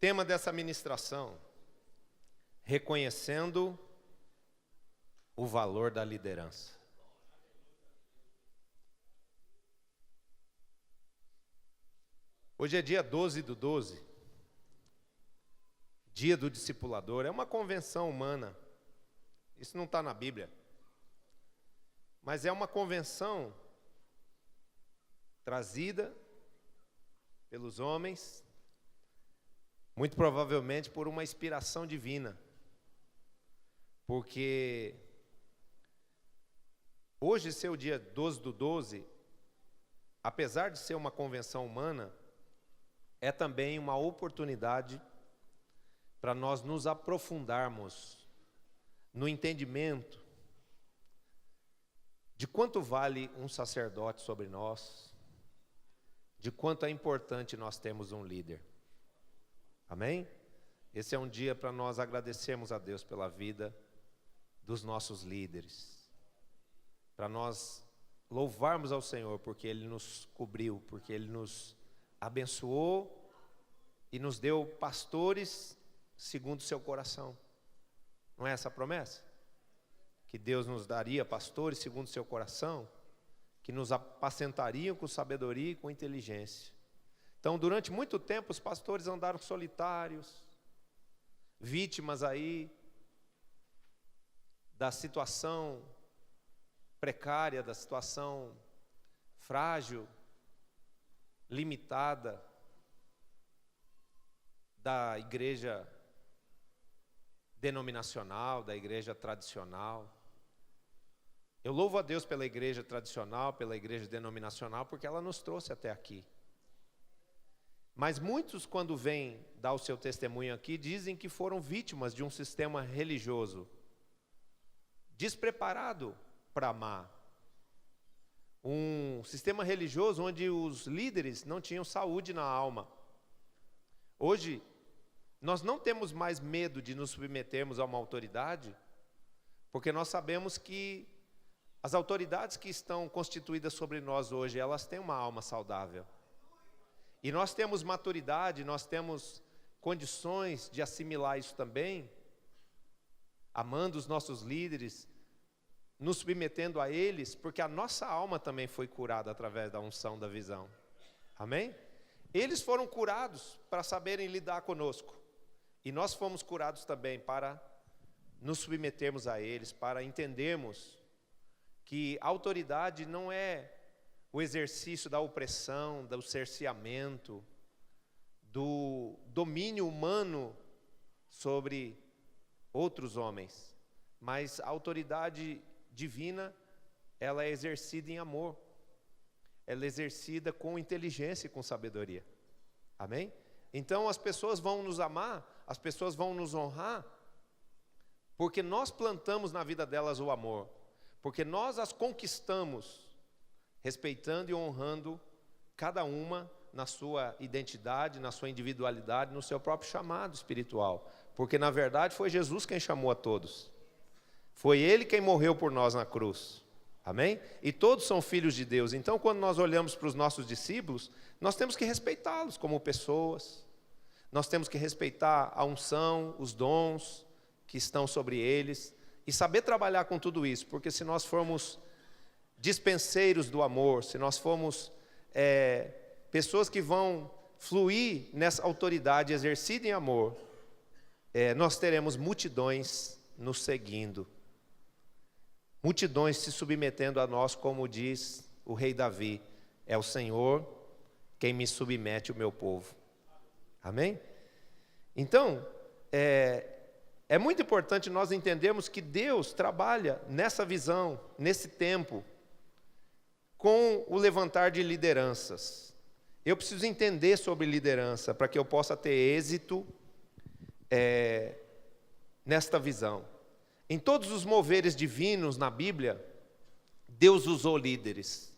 Tema dessa ministração: reconhecendo o valor da liderança. Hoje é dia 12/12, dia do discipulador. É uma convenção humana, isso não está na Bíblia, mas é uma convenção trazida pelos homens, muito provavelmente por uma inspiração divina, porque hoje ser o dia 12/12, apesar de ser uma convenção humana, é também uma oportunidade para nós nos aprofundarmos no entendimento de quanto vale um sacerdote sobre nós, de quanto é importante nós termos um líder. Amém? Esse é um dia para nós agradecermos a Deus pela vida dos nossos líderes, para nós louvarmos ao Senhor porque Ele nos cobriu, porque Ele nos abençoou e nos deu pastores segundo o seu coração. Não é essa a promessa? Que Deus nos daria pastores segundo o seu coração, que nos apacentariam com sabedoria e com inteligência. Então, durante muito tempo, os pastores andaram solitários, vítimas aí da situação precária, da situação frágil, limitada da igreja denominacional, da igreja tradicional. Eu louvo a Deus pela igreja tradicional, pela igreja denominacional, porque ela nos trouxe até aqui. Mas muitos, quando vêm dar o seu testemunho aqui, dizem que foram vítimas de um sistema religioso despreparado para amar. Um sistema religioso onde os líderes não tinham saúde na alma. Hoje, nós não temos mais medo de nos submetermos a uma autoridade, porque nós sabemos que as autoridades que estão constituídas sobre nós hoje, elas têm uma alma saudável. E nós temos maturidade, nós temos condições de assimilar isso também, amando os nossos líderes, nos submetendo a eles, porque a nossa alma também foi curada através da unção da visão. Amém? Eles foram curados para saberem lidar conosco. E nós fomos curados também para nos submetermos a eles, para entendermos que a autoridade não é o exercício da opressão, do cerceamento, do domínio humano sobre outros homens, mas a autoridade divina, ela é exercida em amor, ela é exercida com inteligência e com sabedoria. Amém? Então as pessoas vão nos amar, as pessoas vão nos honrar, porque nós plantamos na vida delas o amor, porque nós as conquistamos, respeitando e honrando cada uma na sua identidade, na sua individualidade, no seu próprio chamado espiritual. Porque na verdade foi Jesus quem chamou a todos. Foi Ele quem morreu por nós na cruz. Amém? E todos são filhos de Deus. Então quando nós olhamos para os nossos discípulos, nós temos que respeitá-los como pessoas. Nós temos que respeitar a unção, os dons que estão sobre eles. E saber trabalhar com tudo isso. Porque se nós formos dispenseiros do amor, se nós formos pessoas que vão fluir nessa autoridade exercida em amor, nós teremos multidões nos seguindo, multidões se submetendo a nós, como diz o rei Davi: é o Senhor quem me submete o meu povo. Amém? Então, é muito importante nós entendermos que Deus trabalha nessa visão, nesse tempo, com o levantar de lideranças. Eu preciso entender sobre liderança para que eu possa ter êxito nesta visão. Em todos os moveres divinos na Bíblia, Deus usou líderes.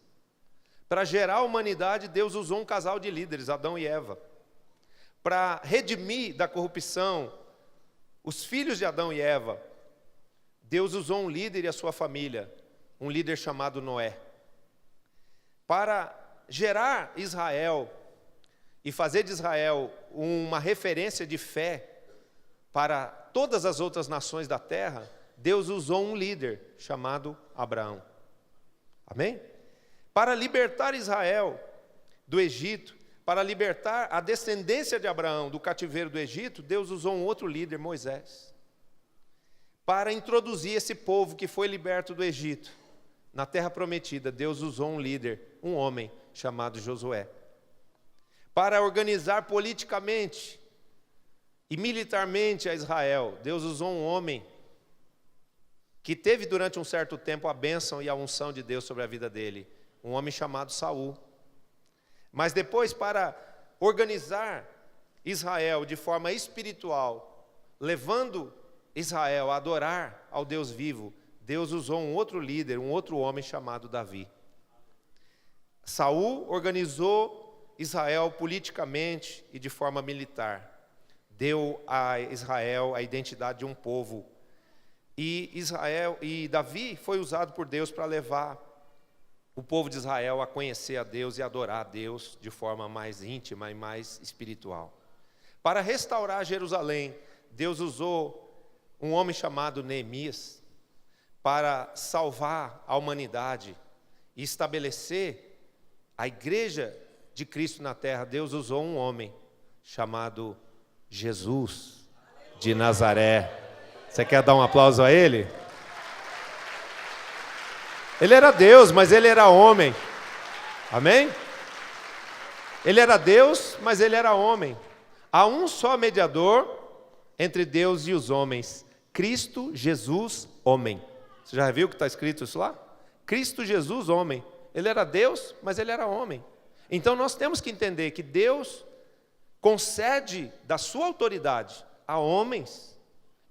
Para gerar a humanidade, Deus usou um casal de líderes, Adão e Eva. Para redimir da corrupção os filhos de Adão e Eva, Deus usou um líder e a sua família, um líder chamado Noé. Para gerar Israel e fazer de Israel uma referência de fé para todas as outras nações da terra, Deus usou um líder chamado Abraão. Amém? Para libertar Israel do Egito, para libertar a descendência de Abraão do cativeiro do Egito, Deus usou um outro líder, Moisés. Para introduzir esse povo que foi liberto do Egito na terra prometida, Deus usou um líder, um homem chamado Josué. Para organizar politicamente e militarmente a Israel, Deus usou um homem que teve durante um certo tempo a bênção e a unção de Deus sobre a vida dele, um homem chamado Saul. Mas depois, para organizar Israel de forma espiritual, levando Israel a adorar ao Deus vivo, Deus usou um outro líder, um outro homem chamado Davi. Saul organizou Israel politicamente e de forma militar. Deu a Israel a identidade de um povo. E Davi foi usado por Deus para levar o povo de Israel a conhecer a Deus e adorar a Deus de forma mais íntima e mais espiritual. Para restaurar Jerusalém, Deus usou um homem chamado Neemias para salvar a humanidade e estabelecer a igreja de Cristo na terra. Deus usou um homem chamado Jesus de Nazaré. Você quer dar um aplauso a ele? Ele era Deus, mas ele era homem. Amém? Ele era Deus, mas ele era homem. Há um só mediador entre Deus e os homens, Cristo Jesus, homem. Você já viu que está escrito isso lá? Cristo Jesus, homem. Ele era Deus, mas ele era homem. Então nós temos que entender que Deus concede da sua autoridade a homens.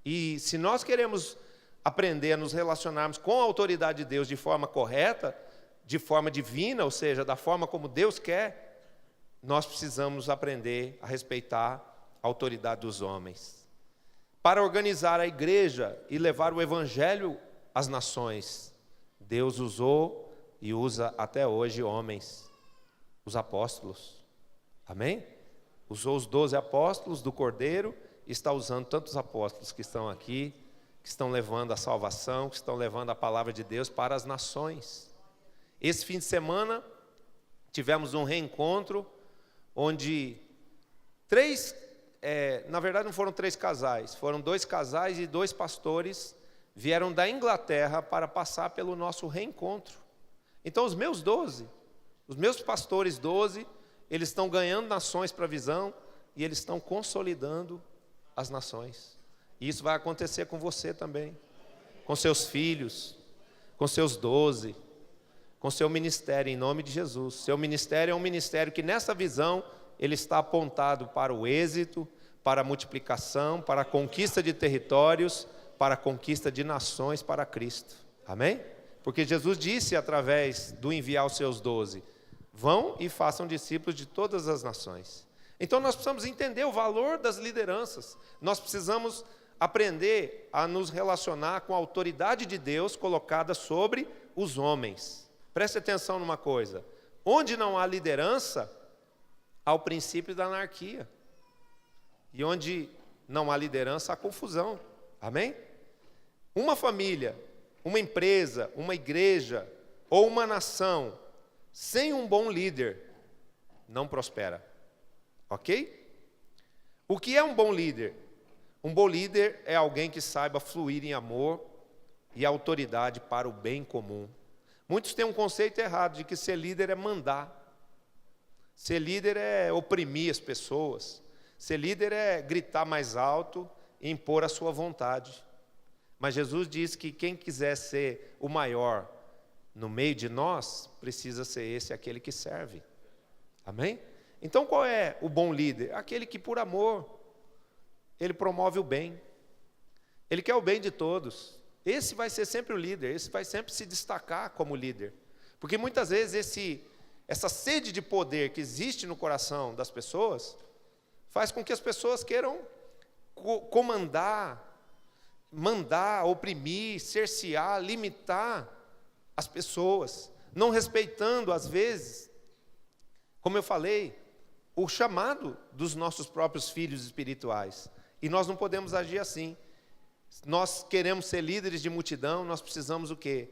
E se nós queremos aprender a nos relacionarmos com a autoridade de Deus de forma correta, de forma divina, ou seja, da forma como Deus quer, nós precisamos aprender a respeitar a autoridade dos homens. Para organizar a igreja e levar o evangelho às nações, Deus usou e usa até hoje homens, os apóstolos. Amém? Usou os 12 apóstolos do Cordeiro e está usando tantos apóstolos que estão aqui, que estão levando a salvação, que estão levando a palavra de Deus para as nações. Esse fim de semana tivemos um reencontro onde na verdade não foram 3 casais, foram 2 casais e 2 pastores vieram da Inglaterra para passar pelo nosso reencontro. Então os meus pastores 12, eles estão ganhando nações para a visão e eles estão consolidando as nações. E isso vai acontecer com você também, com seus filhos, com seus 12, com seu ministério, em nome de Jesus. Seu ministério é um ministério que nessa visão, ele está apontado para o êxito, para a multiplicação, para a conquista de territórios, para a conquista de nações para Cristo. Amém? Porque Jesus disse através do enviar os seus 12, vão e façam discípulos de todas as nações. Então nós precisamos entender o valor das lideranças. Nós precisamos aprender a nos relacionar com a autoridade de Deus colocada sobre os homens. Preste atenção numa coisa. Onde não há liderança, há o princípio da anarquia. E onde não há liderança, há confusão. Amém? Uma família, uma empresa, uma igreja ou uma nação sem um bom líder não prospera. Ok? O que é um bom líder? Um bom líder é alguém que saiba fluir em amor e autoridade para o bem comum. Muitos têm um conceito errado de que ser líder é mandar. Ser líder é oprimir as pessoas. Ser líder é gritar mais alto e impor a sua vontade. Mas Jesus diz que quem quiser ser o maior no meio de nós, precisa ser aquele que serve. Amém? Então qual é o bom líder? Aquele que por amor, ele promove o bem. Ele quer o bem de todos. Esse vai ser sempre o líder, esse vai sempre se destacar como líder. Porque muitas vezes essa sede de poder que existe no coração das pessoas, faz com que as pessoas queiram comandar, mandar, oprimir, cercear, limitar as pessoas, não respeitando às vezes, como eu falei, o chamado dos nossos próprios filhos espirituais. E nós não podemos agir assim. Nós queremos ser líderes de multidão, nós precisamos o quê?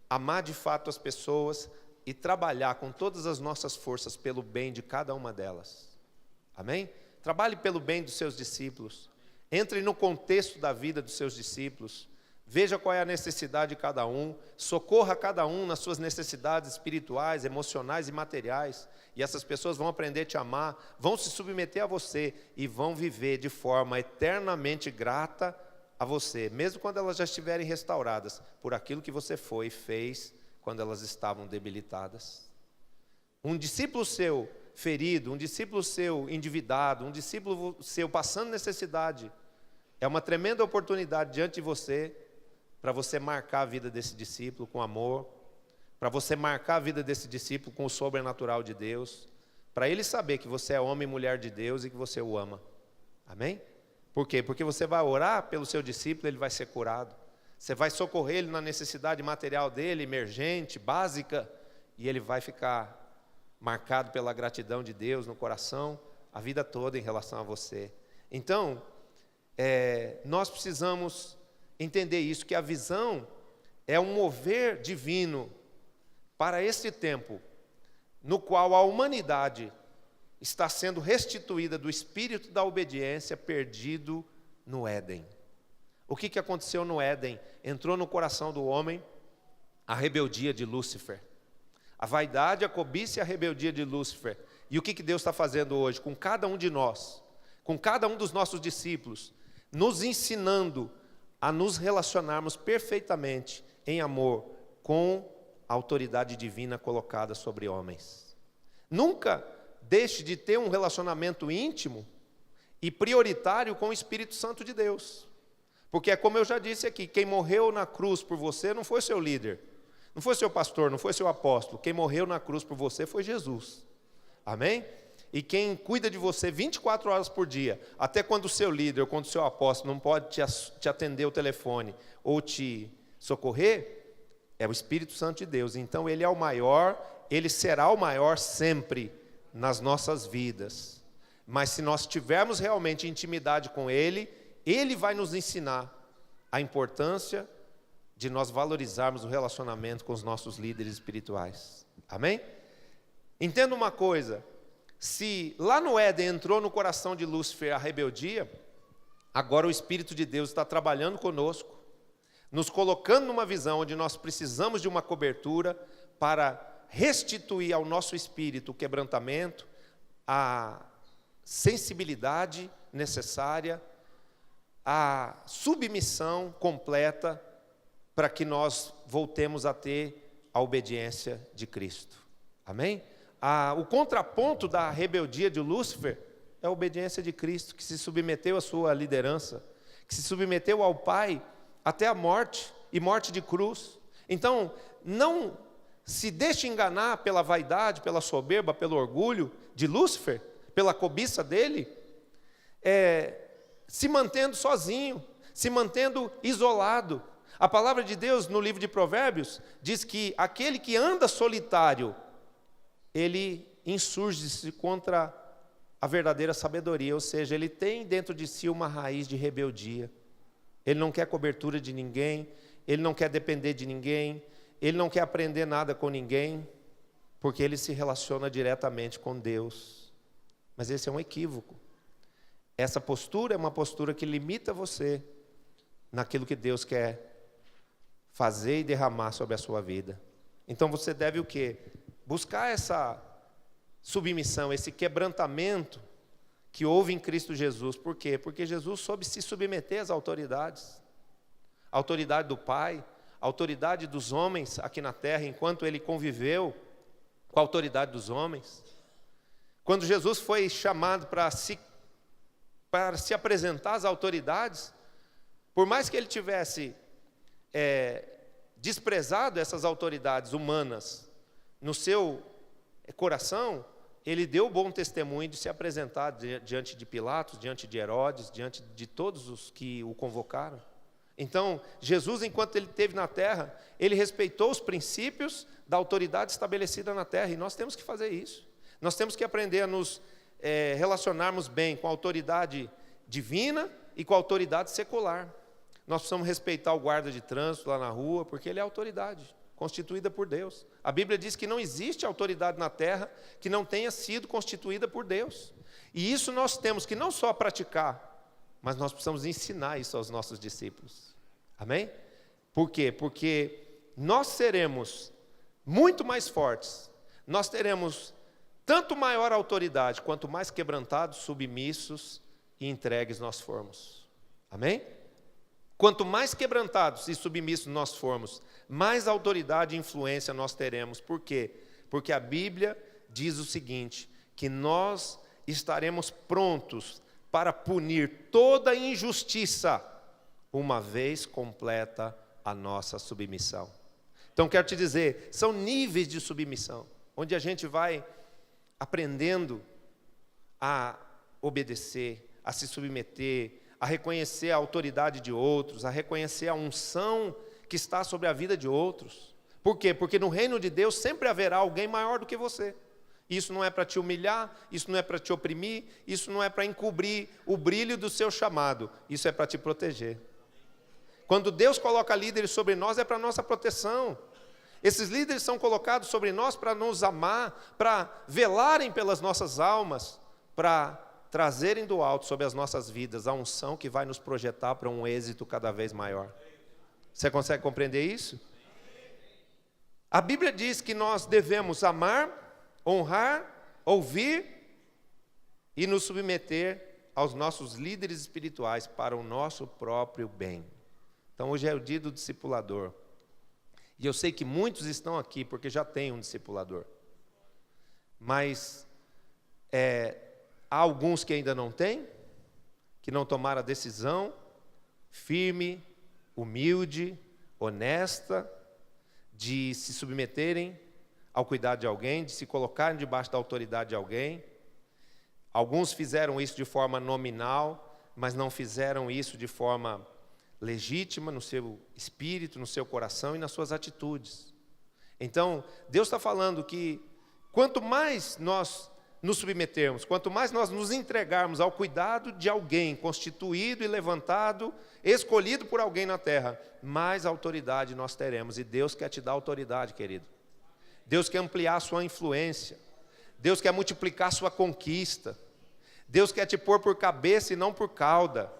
Amar de fato as pessoas e trabalhar com todas as nossas forças pelo bem de cada uma delas. Amém? Trabalhe pelo bem dos seus discípulos. Entre no contexto da vida dos seus discípulos. Veja qual é a necessidade de cada um. Socorra cada um nas suas necessidades espirituais, emocionais e materiais. E essas pessoas vão aprender a te amar, vão se submeter a você e vão viver de forma eternamente grata a você, mesmo quando elas já estiverem restauradas, por aquilo que você foi e fez quando elas estavam debilitadas. Um discípulo seu ferido, um discípulo seu endividado, um discípulo seu passando necessidade, é uma tremenda oportunidade diante de você, para você marcar a vida desse discípulo com amor, para você marcar a vida desse discípulo com o sobrenatural de Deus, para ele saber que você é homem e mulher de Deus e que você o ama. Amém? Por quê? Porque você vai orar pelo seu discípulo, ele vai ser curado. Você vai socorrer ele na necessidade material dele, emergente, básica, e ele vai ficar marcado pela gratidão de Deus no coração, a vida toda em relação a você. Então, nós precisamos entender isso, que a visão é um mover divino para esse tempo, no qual a humanidade está sendo restituída do espírito da obediência perdido no Éden. O que aconteceu no Éden? Entrou no coração do homem a rebeldia de Lúcifer. A vaidade, a cobiça e a rebeldia de Lúcifer. E o que Deus está fazendo hoje com cada um de nós, com cada um dos nossos discípulos, nos ensinando a nos relacionarmos perfeitamente em amor com a autoridade divina colocada sobre homens. Nunca deixe de ter um relacionamento íntimo e prioritário com o Espírito Santo de Deus. Porque é como eu já disse aqui, quem morreu na cruz por você não foi seu líder, não foi seu pastor, não foi seu apóstolo. Quem morreu na cruz por você foi Jesus. Amém? E quem cuida de você 24 horas por dia, até quando o seu líder ou quando o seu apóstolo não pode te atender o telefone ou te socorrer, é o Espírito Santo de Deus. Então ele é o maior, ele será o maior sempre nas nossas vidas. Mas se nós tivermos realmente intimidade com ele, ele vai nos ensinar a importância de nós valorizarmos o relacionamento com os nossos líderes espirituais. Amém? Entenda uma coisa, se lá no Éden entrou no coração de Lúcifer a rebeldia, agora o Espírito de Deus está trabalhando conosco, nos colocando numa visão onde nós precisamos de uma cobertura para restituir ao nosso espírito o quebrantamento, a sensibilidade necessária, a submissão completa para que nós voltemos a ter a obediência de Cristo. Amém? O contraponto da rebeldia de Lúcifer é a obediência de Cristo, que se submeteu à sua liderança, que se submeteu ao Pai até a morte, e morte de cruz. Então, não se deixe enganar pela vaidade, pela soberba, pelo orgulho de Lúcifer, pela cobiça dele, se mantendo sozinho, se mantendo isolado. A palavra de Deus no livro de Provérbios diz que aquele que anda solitário, ele insurge-se contra a verdadeira sabedoria, ou seja, ele tem dentro de si uma raiz de rebeldia. Ele não quer cobertura de ninguém, ele não quer depender de ninguém, ele não quer aprender nada com ninguém, porque ele se relaciona diretamente com Deus. Mas esse é um equívoco. Essa postura é uma postura que limita você naquilo que Deus quer fazer e derramar sobre a sua vida. Então você deve o quê? Buscar essa submissão, esse quebrantamento que houve em Cristo Jesus. Por quê? Porque Jesus soube se submeter às autoridades. A autoridade do Pai, a autoridade dos homens aqui na terra, enquanto ele conviveu com a autoridade dos homens. Quando Jesus foi chamado para se apresentar às autoridades, por mais que ele tivesse desprezado essas autoridades humanas no seu coração, ele deu bom testemunho de se apresentar diante de Pilatos, diante de Herodes, diante de todos os que o convocaram. Então, Jesus, enquanto ele esteve na terra, ele respeitou os princípios da autoridade estabelecida na terra, e nós temos que fazer isso. Nós temos que aprender a nos relacionarmos bem com a autoridade divina e com a autoridade secular. Nós precisamos respeitar o guarda de trânsito lá na rua, porque ele é autoridade constituída por Deus. A Bíblia diz que não existe autoridade na terra que não tenha sido constituída por Deus. E isso nós temos que não só praticar, mas nós precisamos ensinar isso aos nossos discípulos. Amém? Por quê? Porque nós seremos muito mais fortes, nós teremos tanto maior autoridade, quanto mais quebrantados, submissos e entregues nós formos. Amém? Quanto mais quebrantados e submissos nós formos, mais autoridade e influência nós teremos. Por quê? Porque a Bíblia diz o seguinte, que nós estaremos prontos para punir toda injustiça, uma vez completa a nossa submissão. Então, quero te dizer, são níveis de submissão, onde a gente vai aprendendo a obedecer, a se submeter, a reconhecer a autoridade de outros, a reconhecer a unção que está sobre a vida de outros. Por quê? Porque no reino de Deus sempre haverá alguém maior do que você. Isso não é para te humilhar, isso não é para te oprimir, isso não é para encobrir o brilho do seu chamado, isso é para te proteger. Quando Deus coloca líderes sobre nós, é para nossa proteção. Esses líderes são colocados sobre nós para nos amar, para velarem pelas nossas almas, para trazerem do alto sobre as nossas vidas a unção que vai nos projetar para um êxito cada vez maior. Você consegue compreender isso? A Bíblia diz que nós devemos amar, honrar, ouvir e nos submeter aos nossos líderes espirituais para o nosso próprio bem. Então hoje é o dia do discipulador. E eu sei que muitos estão aqui porque já têm um discipulador. Mas há alguns que ainda não têm, que não tomaram a decisão firme, humilde, honesta, de se submeterem ao cuidado de alguém, de se colocarem debaixo da autoridade de alguém. Alguns fizeram isso de forma nominal, mas não fizeram isso de forma legítima no seu espírito, no seu coração e nas suas atitudes. Então, Deus está falando que quanto mais nós nos submetermos, quanto mais nós nos entregarmos ao cuidado de alguém constituído e levantado, escolhido por alguém na terra, mais autoridade nós teremos. E Deus quer te dar autoridade, querido. Deus quer ampliar a sua influência. Deus quer multiplicar a sua conquista. Deus quer te pôr por cabeça e não por cauda.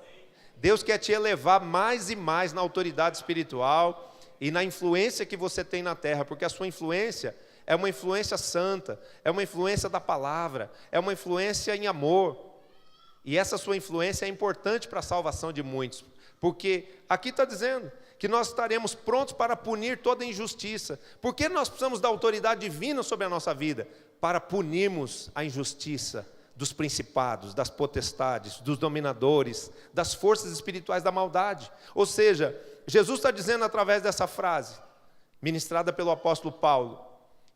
Deus quer te elevar mais e mais na autoridade espiritual e na influência que você tem na terra, porque a sua influência é uma influência santa, é uma influência da palavra, é uma influência em amor. E essa sua influência é importante para a salvação de muitos, porque aqui está dizendo que nós estaremos prontos para punir toda injustiça. Por que nós precisamos da autoridade divina sobre a nossa vida? Para punirmos a injustiça dos principados, das potestades, dos dominadores, das forças espirituais da maldade. Ou seja, Jesus está dizendo através dessa frase, ministrada pelo apóstolo Paulo,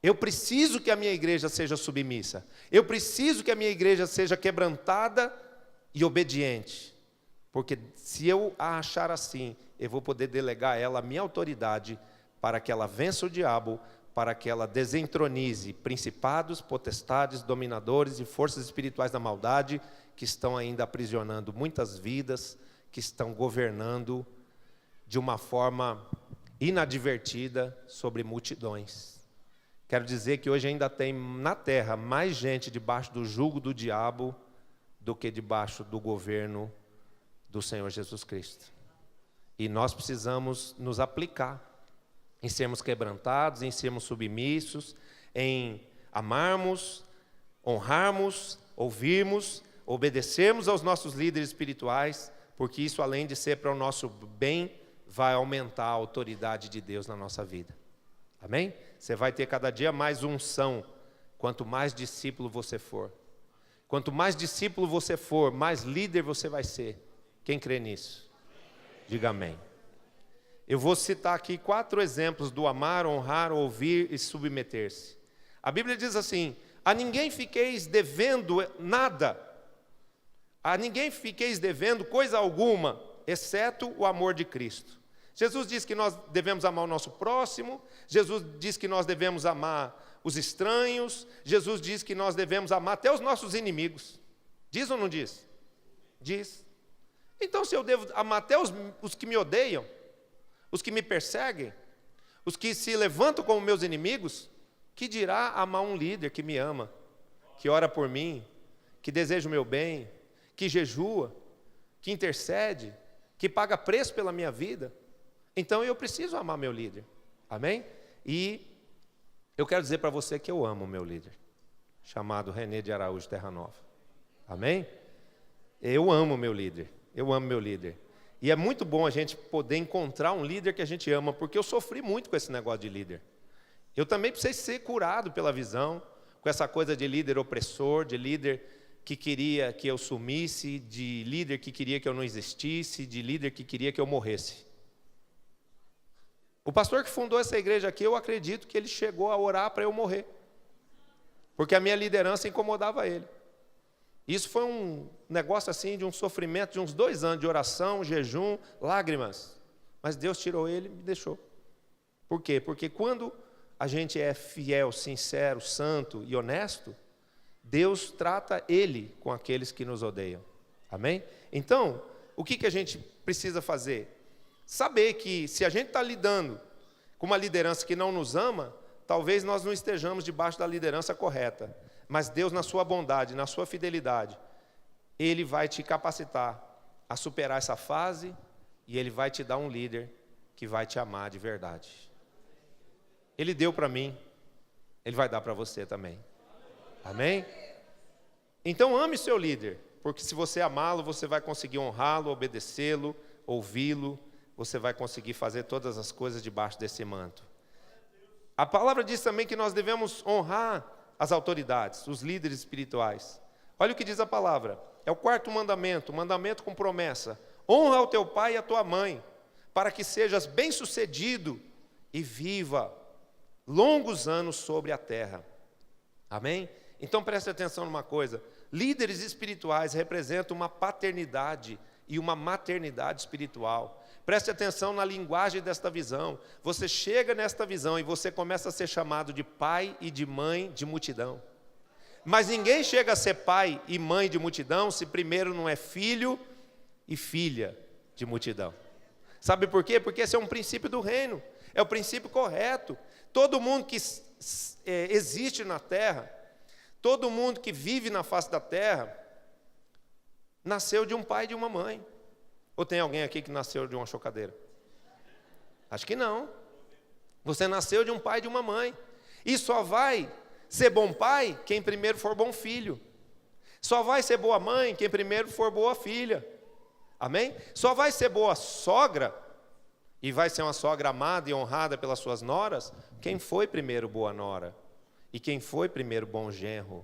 eu preciso que a minha igreja seja submissa, eu preciso que a minha igreja seja quebrantada e obediente, porque se eu a achar assim, eu vou poder delegar a ela a minha autoridade para que ela vença o diabo, para que ela desentronize principados, potestades, dominadores e forças espirituais da maldade que estão ainda aprisionando muitas vidas, que estão governando de uma forma inadvertida sobre multidões. Quero dizer que hoje ainda tem na terra mais gente debaixo do jugo do diabo do que debaixo do governo do Senhor Jesus Cristo. E nós precisamos nos aplicar em sermos quebrantados, em sermos submissos, em amarmos, honrarmos, ouvirmos, obedecermos aos nossos líderes espirituais, porque isso, além de ser para o nosso bem, vai aumentar a autoridade de Deus na nossa vida. Amém? Você vai ter cada dia mais unção, quanto mais discípulo você for. Quanto mais discípulo você for, mais líder você vai ser. Quem crê nisso? Diga amém. Eu vou citar aqui 4 exemplos do amar, honrar, ouvir e submeter-se. A Bíblia diz assim, a ninguém fiqueis devendo nada, a ninguém fiqueis devendo coisa alguma, exceto o amor de Cristo. Jesus diz que nós devemos amar o nosso próximo, Jesus diz que nós devemos amar os estranhos. Jesus diz que nós devemos amar até os nossos inimigos. Diz ou não diz? Diz. Então, se eu devo amar até os que me odeiam, os que me perseguem, os que se levantam como meus inimigos, que dirá amar um líder que me ama, que ora por mim, que deseja o meu bem, que jejua, que intercede, que paga preço pela minha vida? Então eu preciso amar meu líder, amém? E eu quero dizer para você que eu amo o meu líder, chamado René de Araújo Terra Nova, amém? Eu amo meu líder, eu amo meu líder. E é muito bom a gente poder encontrar um líder que a gente ama, porque eu sofri muito com esse negócio de líder. Eu também precisei ser curado pela visão, com essa coisa de líder opressor, de líder que queria que eu sumisse, de líder que queria que eu não existisse, de líder que queria que eu morresse. O pastor que fundou essa igreja aqui, eu acredito que ele chegou a orar para eu morrer, porque a minha liderança incomodava ele. Isso foi um negócio assim, de um sofrimento de uns 2 anos de oração, jejum, lágrimas. Mas Deus tirou ele e me deixou. Por quê? Porque quando a gente é fiel, sincero, santo e honesto, Deus trata Ele com aqueles que nos odeiam. Amém? Então, o que a gente precisa fazer? Saber que se a gente está lidando com uma liderança que não nos ama, talvez nós não estejamos debaixo da liderança correta. Mas Deus, na sua bondade, na sua fidelidade, Ele vai te capacitar a superar essa fase e Ele vai te dar um líder que vai te amar de verdade. Ele deu para mim, Ele vai dar para você também. Amém? Então ame seu líder, porque se você amá-lo, você vai conseguir honrá-lo, obedecê-lo, ouvi-lo, você vai conseguir fazer todas as coisas debaixo desse manto. A palavra diz também que nós devemos honrar as autoridades, os líderes espirituais. Olha o que diz a palavra, é o 4º mandamento, mandamento com promessa: honra ao teu pai e à tua mãe, para que sejas bem-sucedido e viva longos anos sobre a terra. Amém? Então preste atenção numa coisa, líderes espirituais representam uma paternidade e uma maternidade espiritual. Preste atenção na linguagem desta visão. Você chega nesta visão e você começa a ser chamado de pai e de mãe de multidão. Mas ninguém chega a ser pai e mãe de multidão se primeiro não é filho e filha de multidão. Sabe por quê? Porque esse é um princípio do reino, é o princípio correto. Todo mundo que existe na terra, todo mundo que vive na face da terra, nasceu de um pai e de uma mãe. Ou tem alguém aqui que nasceu de uma chocadeira? Acho que não. Você nasceu de um pai e de uma mãe. E só vai ser bom pai quem primeiro for bom filho. Só vai ser boa mãe quem primeiro for boa filha. Amém? Só vai ser boa sogra, e vai ser uma sogra amada e honrada pelas suas noras, quem foi primeiro boa nora. E quem foi primeiro bom genro.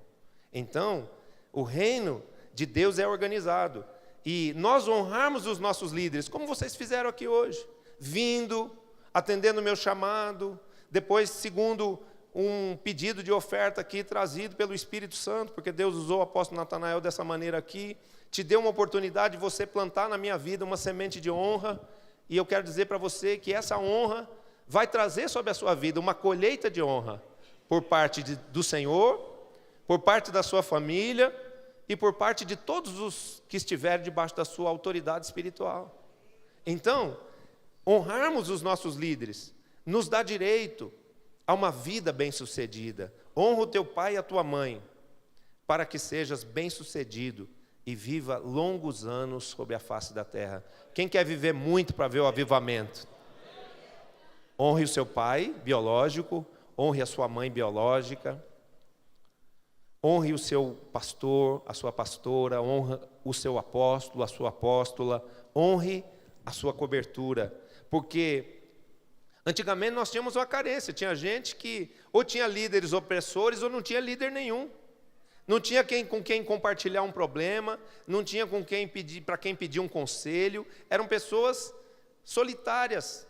Então, o reino de Deus é organizado. E nós honrarmos os nossos líderes, como vocês fizeram aqui hoje, vindo, atendendo o meu chamado, depois segundo um pedido de oferta aqui trazido pelo Espírito Santo, porque Deus usou o apóstolo Natanael dessa maneira aqui, te deu uma oportunidade de você plantar na minha vida uma semente de honra, e eu quero dizer para você que essa honra vai trazer sobre a sua vida uma colheita de honra, por parte do Senhor, por parte da sua família, e por parte de todos os que estiverem debaixo da sua autoridade espiritual. Então, honrarmos os nossos líderes nos dá direito a uma vida bem-sucedida. Honra o teu pai e a tua mãe, para que sejas bem-sucedido e viva longos anos sobre a face da terra. Quem quer viver muito para ver o avivamento? Honre o seu pai biológico, honre a sua mãe biológica, honre o seu pastor, a sua pastora, honre o seu apóstolo, a sua apóstola, honre a sua cobertura, porque antigamente nós tínhamos uma carência, tinha gente que ou tinha líderes opressores ou não tinha líder nenhum, não tinha com quem compartilhar um problema, não tinha com quem pedir, para quem pedir um conselho, eram pessoas solitárias,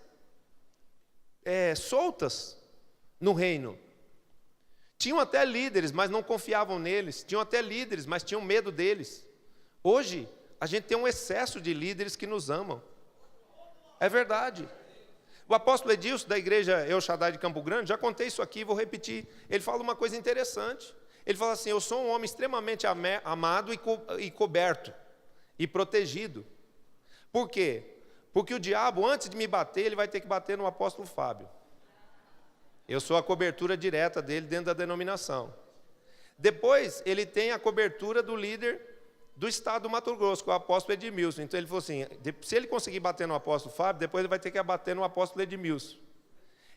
soltas no reino. Tinham até líderes, mas não confiavam neles. Tinham até líderes, mas tinham medo deles. Hoje, a gente tem um excesso de líderes que nos amam. É verdade. O apóstolo Edilson, da igreja El Shaddai de Campo Grande, já contei isso aqui, vou repetir. Ele fala uma coisa interessante. Ele fala assim: eu sou um homem extremamente amado e coberto e protegido. Por quê? Porque o diabo, antes de me bater, ele vai ter que bater no apóstolo Fábio. Eu sou a cobertura direta dele dentro da denominação. Depois, ele tem a cobertura do líder do estado do Mato Grosso, que é o apóstolo Edmilson. Então ele falou assim: se ele conseguir bater no apóstolo Fábio, depois ele vai ter que bater no apóstolo Edmilson.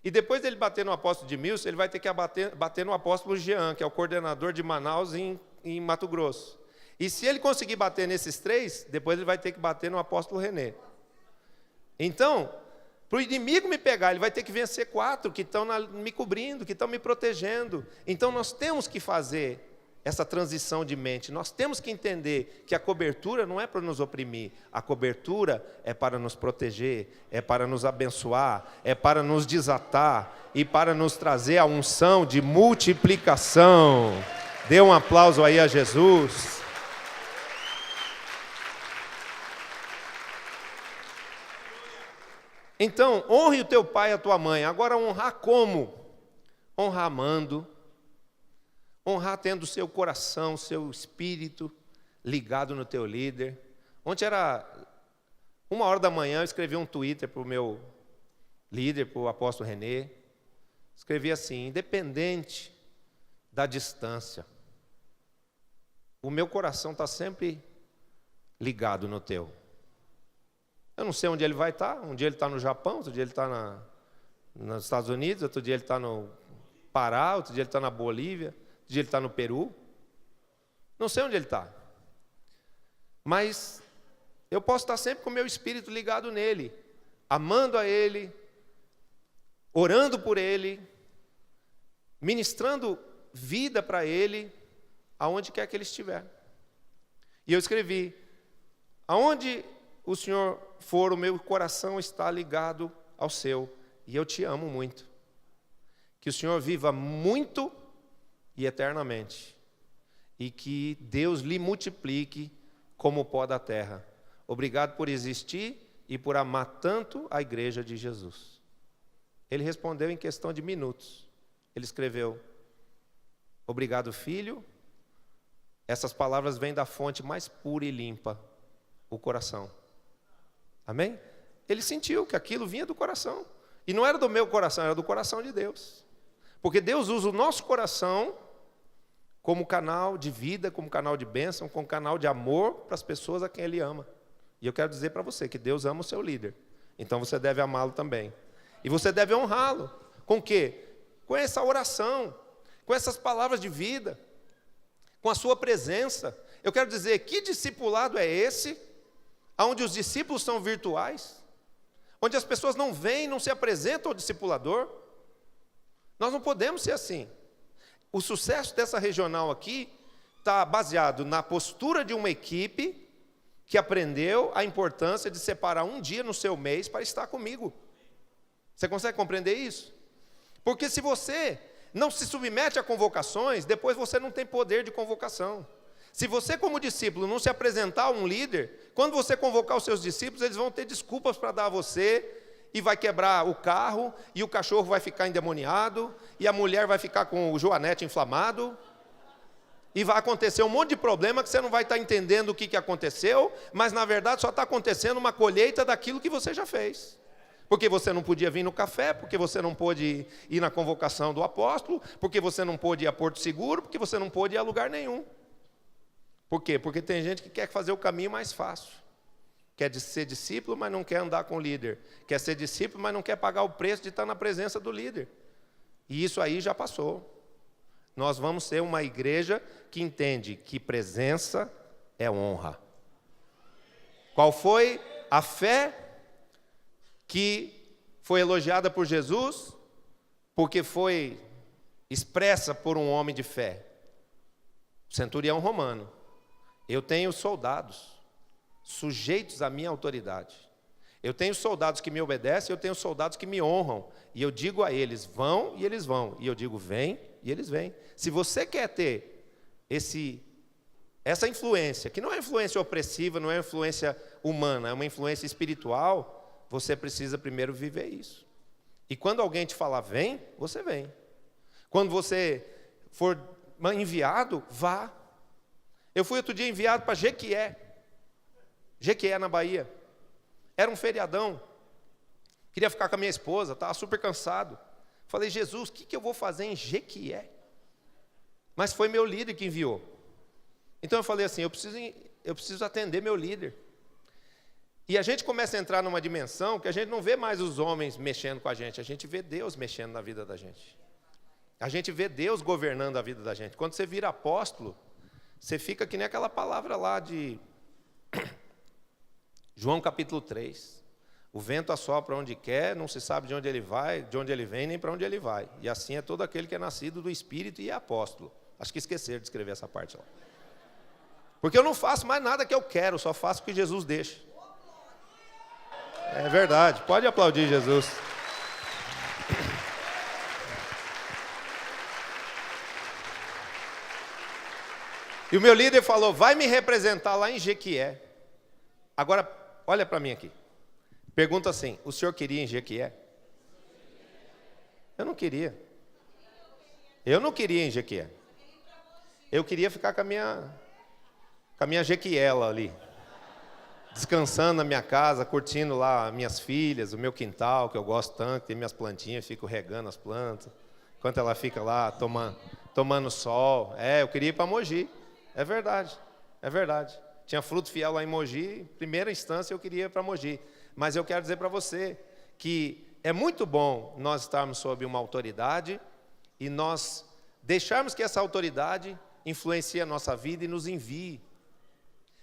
E depois dele bater no apóstolo Edmilson, ele vai ter que bater no apóstolo Jean, que é o coordenador de Manaus em Mato Grosso. E se ele conseguir bater nesses 3, depois ele vai ter que bater no apóstolo René. Então, para o inimigo me pegar, ele vai ter que vencer 4 que estão me cobrindo, que estão me protegendo. Então nós temos que fazer essa transição de mente. Nós temos que entender que a cobertura não é para nos oprimir. A cobertura é para nos proteger, é para nos abençoar, é para nos desatar e para nos trazer a unção de multiplicação. Dê um aplauso aí a Jesus. Então, honre o teu pai e a tua mãe. Agora, honrar como? Honrar amando. Honrar tendo o seu coração, seu espírito ligado no teu líder. Ontem era 1h da manhã, eu escrevi um Twitter para o meu líder, para o apóstolo René. Escrevi assim: independente da distância, o meu coração está sempre ligado no teu. Eu não sei onde ele vai estar. Um dia ele está no Japão, outro dia ele está nos Estados Unidos, outro dia ele está no Pará, outro dia ele está na Bolívia, outro dia ele está no Peru. Não sei onde ele está. Mas eu posso estar sempre com o meu espírito ligado nele, amando a ele, orando por ele, ministrando vida para ele, aonde quer que ele estiver. E eu escrevi: aonde o Senhor for, o meu coração está ligado ao seu, e eu te amo muito. Que o Senhor viva muito e eternamente, e que Deus lhe multiplique como o pó da terra. Obrigado por existir e por amar tanto a igreja de Jesus. Ele respondeu em questão de minutos. Ele escreveu: obrigado, filho. Essas palavras vêm da fonte mais pura e limpa, o coração. Amém? Ele sentiu que aquilo vinha do coração. E não era do meu coração, era do coração de Deus. Porque Deus usa o nosso coração como canal de vida, como canal de bênção, como canal de amor para as pessoas a quem Ele ama. E eu quero dizer para você que Deus ama o seu líder. Então você deve amá-lo também. E você deve honrá-lo. Com o quê? Com essa oração, com essas palavras de vida, com a sua presença. Eu quero dizer, que discipulado é esse, onde os discípulos são virtuais, onde as pessoas não vêm, não se apresentam ao discipulador? Nós não podemos ser assim. O sucesso dessa regional aqui está baseado na postura de uma equipe que aprendeu a importância de separar um dia no seu mês para estar comigo. Você consegue compreender isso? Porque se você não se submete a convocações, depois você não tem poder de convocação. Se você, como discípulo, não se apresentar a um líder, quando você convocar os seus discípulos, eles vão ter desculpas para dar a você, e vai quebrar o carro, e o cachorro vai ficar endemoniado, e a mulher vai ficar com o joanete inflamado, e vai acontecer um monte de problema que você não vai estar entendendo o que aconteceu, mas na verdade só está acontecendo uma colheita daquilo que você já fez. Porque você não podia vir no café, porque você não pôde ir na convocação do apóstolo, porque você não pôde ir a Porto Seguro, porque você não pôde ir a lugar nenhum. Por quê? Porque tem gente que quer fazer o caminho mais fácil. Quer ser discípulo, mas não quer andar com o líder. Quer ser discípulo, mas não quer pagar o preço de estar na presença do líder. E isso aí já passou. Nós vamos ser uma igreja que entende que presença é honra. Qual foi a fé que foi elogiada por Jesus? Porque foi expressa por um homem de fé. O centurião romano. Eu tenho soldados sujeitos à minha autoridade. Eu tenho soldados que me obedecem, eu tenho soldados que me honram. E eu digo a eles, vão, e eles vão. E eu digo, vem, e eles vêm. Se você quer ter essa influência, que não é influência opressiva, não é influência humana, é uma influência espiritual, você precisa primeiro viver isso. E quando alguém te falar vem, você vem. Quando você for enviado, vá. Eu fui outro dia enviado para Jequié. Jequié, na Bahia. Era um feriadão. Queria ficar com a minha esposa, estava super cansado. Falei, Jesus, o que eu vou fazer em Jequié? Mas foi meu líder que enviou. Então eu falei assim, eu preciso atender meu líder. E a gente começa a entrar numa dimensão que a gente não vê mais os homens mexendo com a gente vê Deus mexendo na vida da gente. A gente vê Deus governando a vida da gente. Quando você vira apóstolo, você fica que nem aquela palavra lá de João capítulo 3. O vento assopra onde quer, não se sabe de onde ele vai, de onde ele vem, nem para onde ele vai. E assim é todo aquele que é nascido do Espírito e é apóstolo. Acho que esqueceram de escrever essa parte lá. Porque eu não faço mais nada que eu quero, só faço o que Jesus deixa. É verdade, pode aplaudir Jesus. E o meu líder falou, vai me representar lá em Jequié. Agora, olha para mim aqui. Pergunta assim, o senhor queria em Jequié? Eu não queria. Eu não queria em Jequié. Eu queria ficar com a minha Jequiela ali. Descansando na minha casa, curtindo lá minhas filhas, o meu quintal, que eu gosto tanto, tem minhas plantinhas, fico regando as plantas. Enquanto ela fica lá tomando sol. Eu queria ir para Mogi. É verdade, é verdade. Tinha fruto fiel lá em Mogi, em primeira instância eu queria ir para Mogi. Mas eu quero dizer para você que é muito bom nós estarmos sob uma autoridade e nós deixarmos que essa autoridade influencie a nossa vida e nos envie.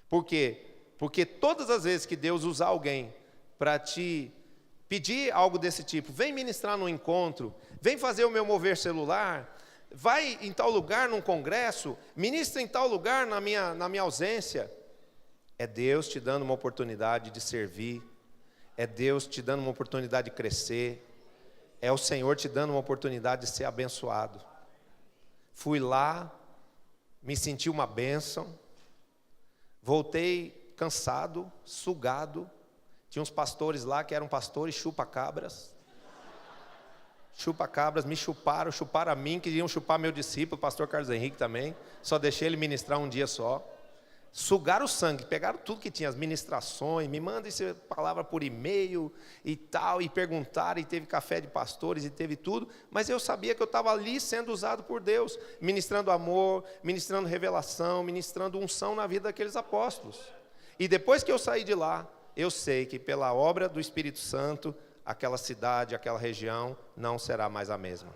Por quê? Porque todas as vezes que Deus usar alguém para te pedir algo desse tipo, vem ministrar num encontro, vem fazer o meu mover celular, vai em tal lugar num congresso, ministra em tal lugar na minha ausência, é Deus te dando uma oportunidade de servir, é Deus te dando uma oportunidade de crescer, é o Senhor te dando uma oportunidade de ser abençoado. Fui lá, me senti uma bênção, voltei cansado, sugado. Tinha uns pastores lá que eram pastores chupa-cabras. Chupa-cabras, me chuparam a mim, queriam chupar meu discípulo, o pastor Carlos Henrique também. Só deixei ele ministrar um dia só. Sugaram o sangue, pegaram tudo que tinha, as ministrações, me mandam essa palavra por e-mail e tal, e perguntaram, e teve café de pastores, e teve tudo, mas eu sabia que eu estava ali sendo usado por Deus, ministrando amor, ministrando revelação, ministrando unção na vida daqueles apóstolos. E depois que eu saí de lá, eu sei que pela obra do Espírito Santo, aquela cidade, aquela região, não será mais a mesma.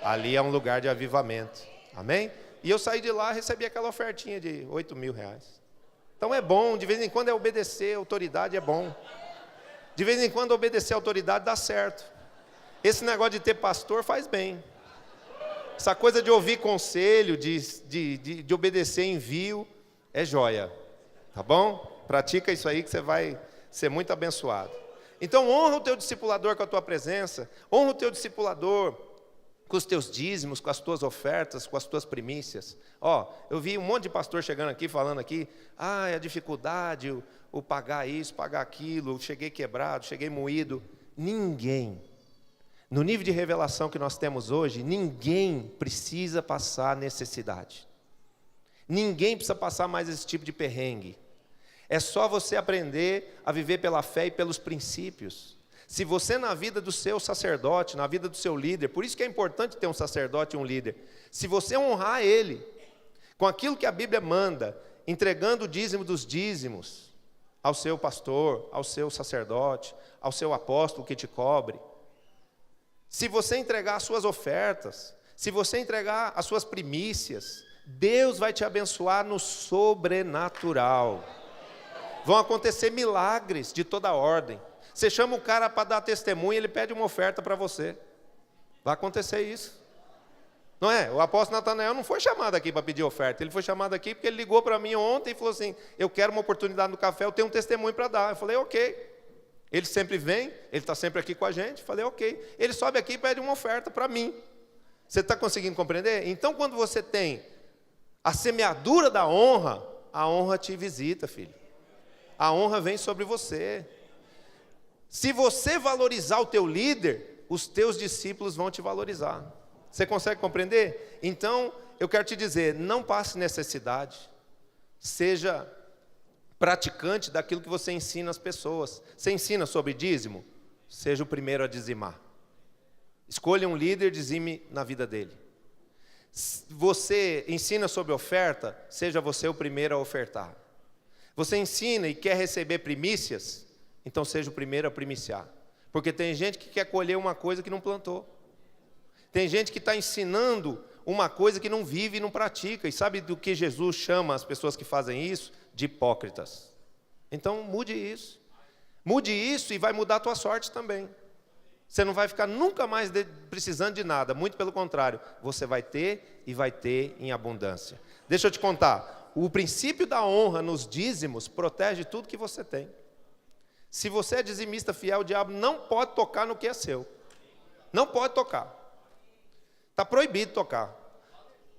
Ali é um lugar de avivamento, amém? E eu saí de lá e recebi aquela ofertinha de 8 mil reais. Então é bom, de vez em quando obedecer a autoridade é bom. De vez em quando obedecer a autoridade dá certo. Esse negócio de ter pastor faz bem. Essa coisa de ouvir conselho, de obedecer envio, é joia. Tá bom? Pratica isso aí que você vai ser muito abençoado. Então honra o teu discipulador com a tua presença, honra o teu discipulador com os teus dízimos, com as tuas ofertas, com as tuas primícias. Eu vi um monte de pastor chegando aqui, falando aqui, a dificuldade, o pagar isso, pagar aquilo, cheguei quebrado, cheguei moído. Ninguém, no nível de revelação que nós temos hoje, ninguém precisa passar necessidade. Ninguém precisa passar mais esse tipo de perrengue. É só você aprender a viver pela fé e pelos princípios. Se você na vida do seu sacerdote, na vida do seu líder, por isso que é importante ter um sacerdote e um líder, se você honrar ele, com aquilo que a Bíblia manda, entregando o dízimo dos dízimos, ao seu pastor, ao seu sacerdote, ao seu apóstolo que te cobre, se você entregar as suas ofertas, se você entregar as suas primícias, Deus vai te abençoar no sobrenatural. Vão acontecer milagres de toda ordem. Você chama o cara para dar testemunho, ele pede uma oferta para você. Vai acontecer isso. Não é? O apóstolo Natanael não foi chamado aqui para pedir oferta. Ele foi chamado aqui porque ele ligou para mim ontem e falou assim, eu quero uma oportunidade no café, eu tenho um testemunho para dar. Eu falei, ok. Ele sempre vem, ele está sempre aqui com a gente. Eu falei, ok. Ele sobe aqui e pede uma oferta para mim. Você está conseguindo compreender? Então, quando você tem a semeadura da honra, a honra te visita, filho. A honra vem sobre você. Se você valorizar o teu líder, os teus discípulos vão te valorizar. Você consegue compreender? Então, eu quero te dizer, não passe necessidade. Seja praticante daquilo que você ensina às pessoas. Você ensina sobre dízimo? Seja o primeiro a dizimar. Escolha um líder, dizime na vida dele. Você ensina sobre oferta? Seja você o primeiro a ofertar. Você ensina e quer receber primícias? Então seja o primeiro a primiciar. Porque tem gente que quer colher uma coisa que não plantou. Tem gente que está ensinando uma coisa que não vive e não pratica. E sabe do que Jesus chama as pessoas que fazem isso? De hipócritas. Então mude isso. Mude isso e vai mudar a tua sorte também. Você não vai ficar nunca mais precisando de nada. Muito pelo contrário. Você vai ter e vai ter em abundância. Deixa eu te contar. O princípio da honra nos dízimos protege tudo que você tem. Se você é dizimista fiel, o diabo não pode tocar no que é seu. Não pode tocar. Está proibido tocar.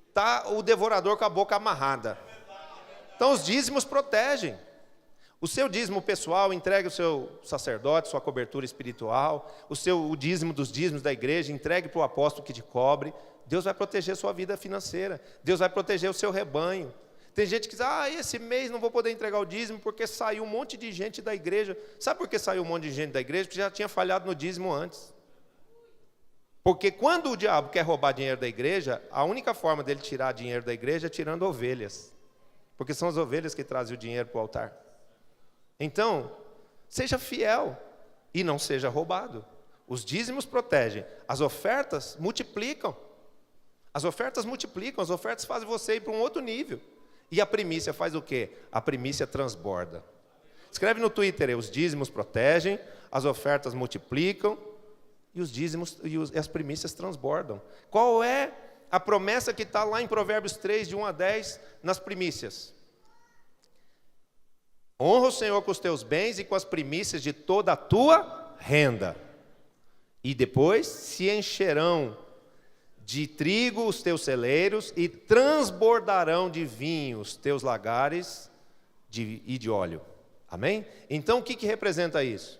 Está o devorador com a boca amarrada. Então os dízimos protegem. O seu dízimo pessoal, entregue o seu sacerdote, sua cobertura espiritual. O dízimo dos dízimos da igreja, entregue para o apóstolo que te cobre. Deus vai proteger a sua vida financeira. Deus vai proteger o seu rebanho. Tem gente que diz, esse mês não vou poder entregar o dízimo porque saiu um monte de gente da igreja. Sabe por que saiu um monte de gente da igreja? Porque já tinha falhado no dízimo antes. Porque quando o diabo quer roubar dinheiro da igreja, a única forma dele tirar dinheiro da igreja é tirando ovelhas. Porque são as ovelhas que trazem o dinheiro para o altar. Então, seja fiel e não seja roubado. Os dízimos protegem. As ofertas multiplicam. As ofertas multiplicam, as ofertas fazem você ir para um outro nível. E a primícia faz o quê? A primícia transborda. Escreve no Twitter aí, os dízimos protegem, as ofertas multiplicam e os dízimos e as primícias transbordam. Qual é a promessa que está lá em Provérbios 3, de 1 a 10, nas primícias? Honra o Senhor com os teus bens e com as primícias de toda a tua renda. E depois se encherão de trigo os teus celeiros e transbordarão de vinho os teus lagares e de óleo. Amém? Então o que representa isso?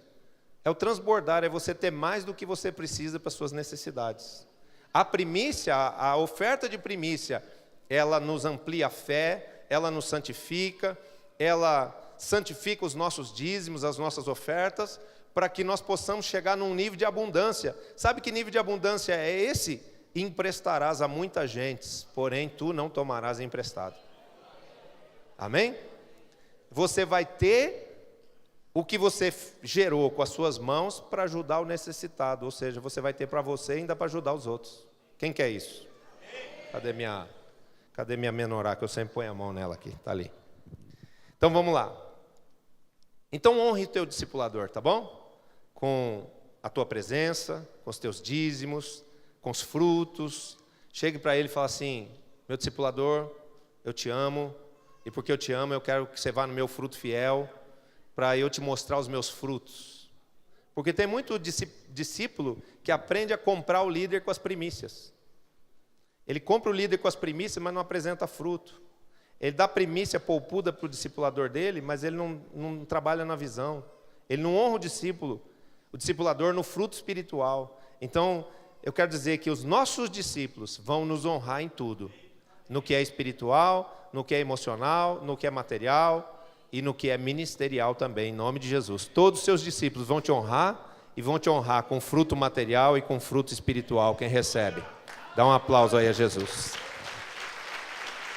É o transbordar, é você ter mais do que você precisa para as suas necessidades. A primícia, a oferta de primícia, ela nos amplia a fé, ela nos santifica, ela santifica os nossos dízimos, as nossas ofertas, para que nós possamos chegar num nível de abundância. Sabe que nível de abundância é esse? Emprestarás a muita gente, porém tu não tomarás emprestado. Amém? Você vai ter o que você gerou com as suas mãos para ajudar o necessitado, ou seja, você vai ter para você ainda para ajudar os outros. Quem quer isso? Cadê minha menorá, que eu sempre ponho a mão nela aqui, está ali. Então vamos lá. Então honre o teu discipulador, tá bom? Com a tua presença, com os teus dízimos, com os frutos. Chegue para ele e fale assim: meu discipulador, eu te amo, e porque eu te amo, eu quero que você vá no meu fruto fiel, para eu te mostrar os meus frutos. Porque tem muito discípulo que aprende a comprar o líder com as primícias. Ele compra o líder com as primícias, mas não apresenta fruto. Ele dá primícia poupuda para o discipulador dele, mas ele não trabalha na visão. Ele não honra o discipulador no fruto espiritual. Então, eu quero dizer que os nossos discípulos vão nos honrar em tudo. No que é espiritual, no que é emocional, no que é material e no que é ministerial também, em nome de Jesus. Todos os seus discípulos vão te honrar e vão te honrar com fruto material e com fruto espiritual, quem recebe. Dá um aplauso aí a Jesus.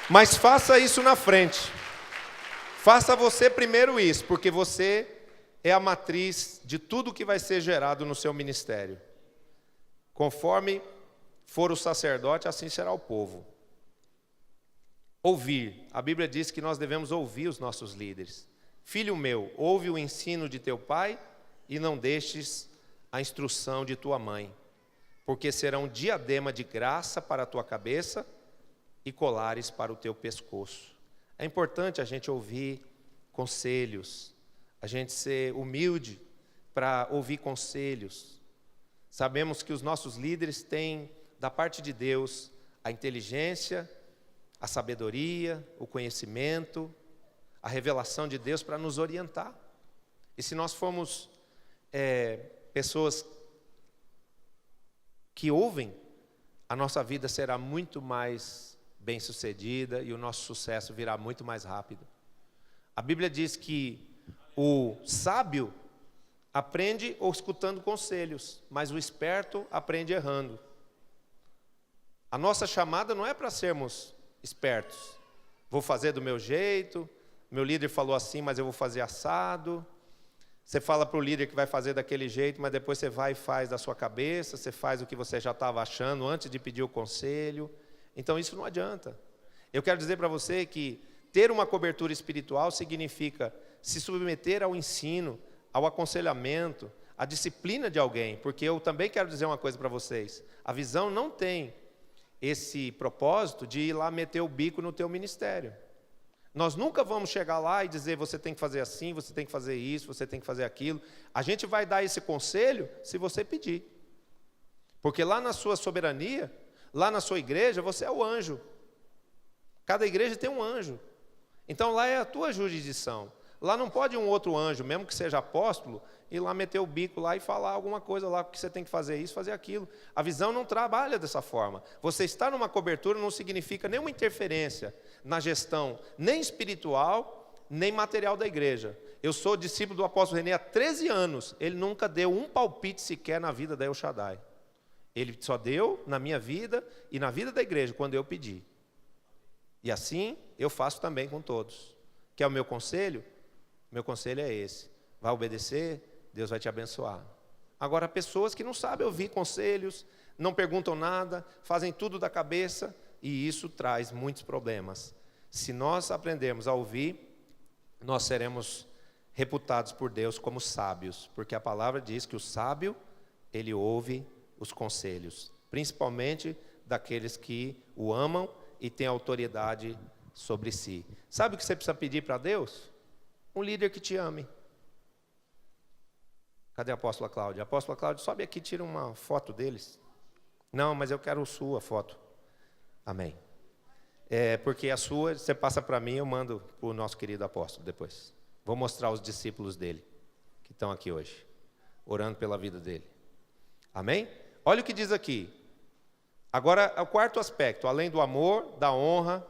Mas faça isso na frente. Faça você primeiro isso, porque você é a matriz de tudo que vai ser gerado no seu ministério. Conforme for o sacerdote, assim será o povo. Ouvir. A Bíblia diz que nós devemos ouvir os nossos líderes. Filho meu, ouve o ensino de teu pai e não deixes a instrução de tua mãe, porque serão diadema de graça para a tua cabeça e colares para o teu pescoço. É importante a gente ouvir conselhos, a gente ser humilde para ouvir conselhos. Sabemos que os nossos líderes têm, da parte de Deus, a inteligência, a sabedoria, o conhecimento, a revelação de Deus para nos orientar. E se nós formos pessoas que ouvem, a nossa vida será muito mais bem-sucedida e o nosso sucesso virá muito mais rápido. A Bíblia diz que o sábio aprende ou escutando conselhos, mas o esperto aprende errando. A nossa chamada não é para sermos espertos. Vou fazer do meu jeito, meu líder falou assim, mas eu vou fazer assado. Você fala para o líder que vai fazer daquele jeito, mas depois você vai e faz da sua cabeça, você faz o que você já estava achando antes de pedir o conselho. Então isso não adianta. Eu quero dizer para você que ter uma cobertura espiritual significa se submeter ao ensino, ao aconselhamento, à disciplina de alguém. Porque eu também quero dizer uma coisa para vocês. A visão não tem esse propósito de ir lá meter o bico no teu ministério. Nós nunca vamos chegar lá e dizer, você tem que fazer assim, você tem que fazer isso, você tem que fazer aquilo. A gente vai dar esse conselho se você pedir. Porque lá na sua soberania, lá na sua igreja, você é o anjo. Cada igreja tem um anjo. Então lá é a tua jurisdição. Lá não pode um outro anjo, mesmo que seja apóstolo, ir lá meter o bico lá e falar alguma coisa lá, que você tem que fazer isso, fazer aquilo. A visão não trabalha dessa forma. Você estar numa cobertura não significa nenhuma interferência na gestão, nem espiritual, nem material da igreja. Eu sou discípulo do apóstolo René há 13 anos. Ele nunca deu um palpite sequer na vida da El Shaddai. Ele só deu na minha vida e na vida da igreja, quando eu pedi. E assim eu faço também com todos. Quer o meu conselho? Meu conselho é esse. Vai obedecer, Deus vai te abençoar. Agora, pessoas que não sabem ouvir conselhos, não perguntam nada, fazem tudo da cabeça, e isso traz muitos problemas. Se nós aprendermos a ouvir, nós seremos reputados por Deus como sábios, porque a palavra diz que o sábio, ele ouve os conselhos, principalmente daqueles que o amam e têm autoridade sobre si. Sabe o que você precisa pedir para Deus? Um líder que te ame. Cadê a apóstola Cláudia? A apóstola Cláudia, sobe aqui e tira uma foto deles. Não, mas eu quero a sua foto. Amém. Porque a sua, você passa para mim, eu mando para o nosso querido apóstolo depois. Vou mostrar os discípulos dele, que estão aqui hoje, orando pela vida dele. Amém? Olha o que diz aqui. Agora, o quarto aspecto, além do amor, da honra,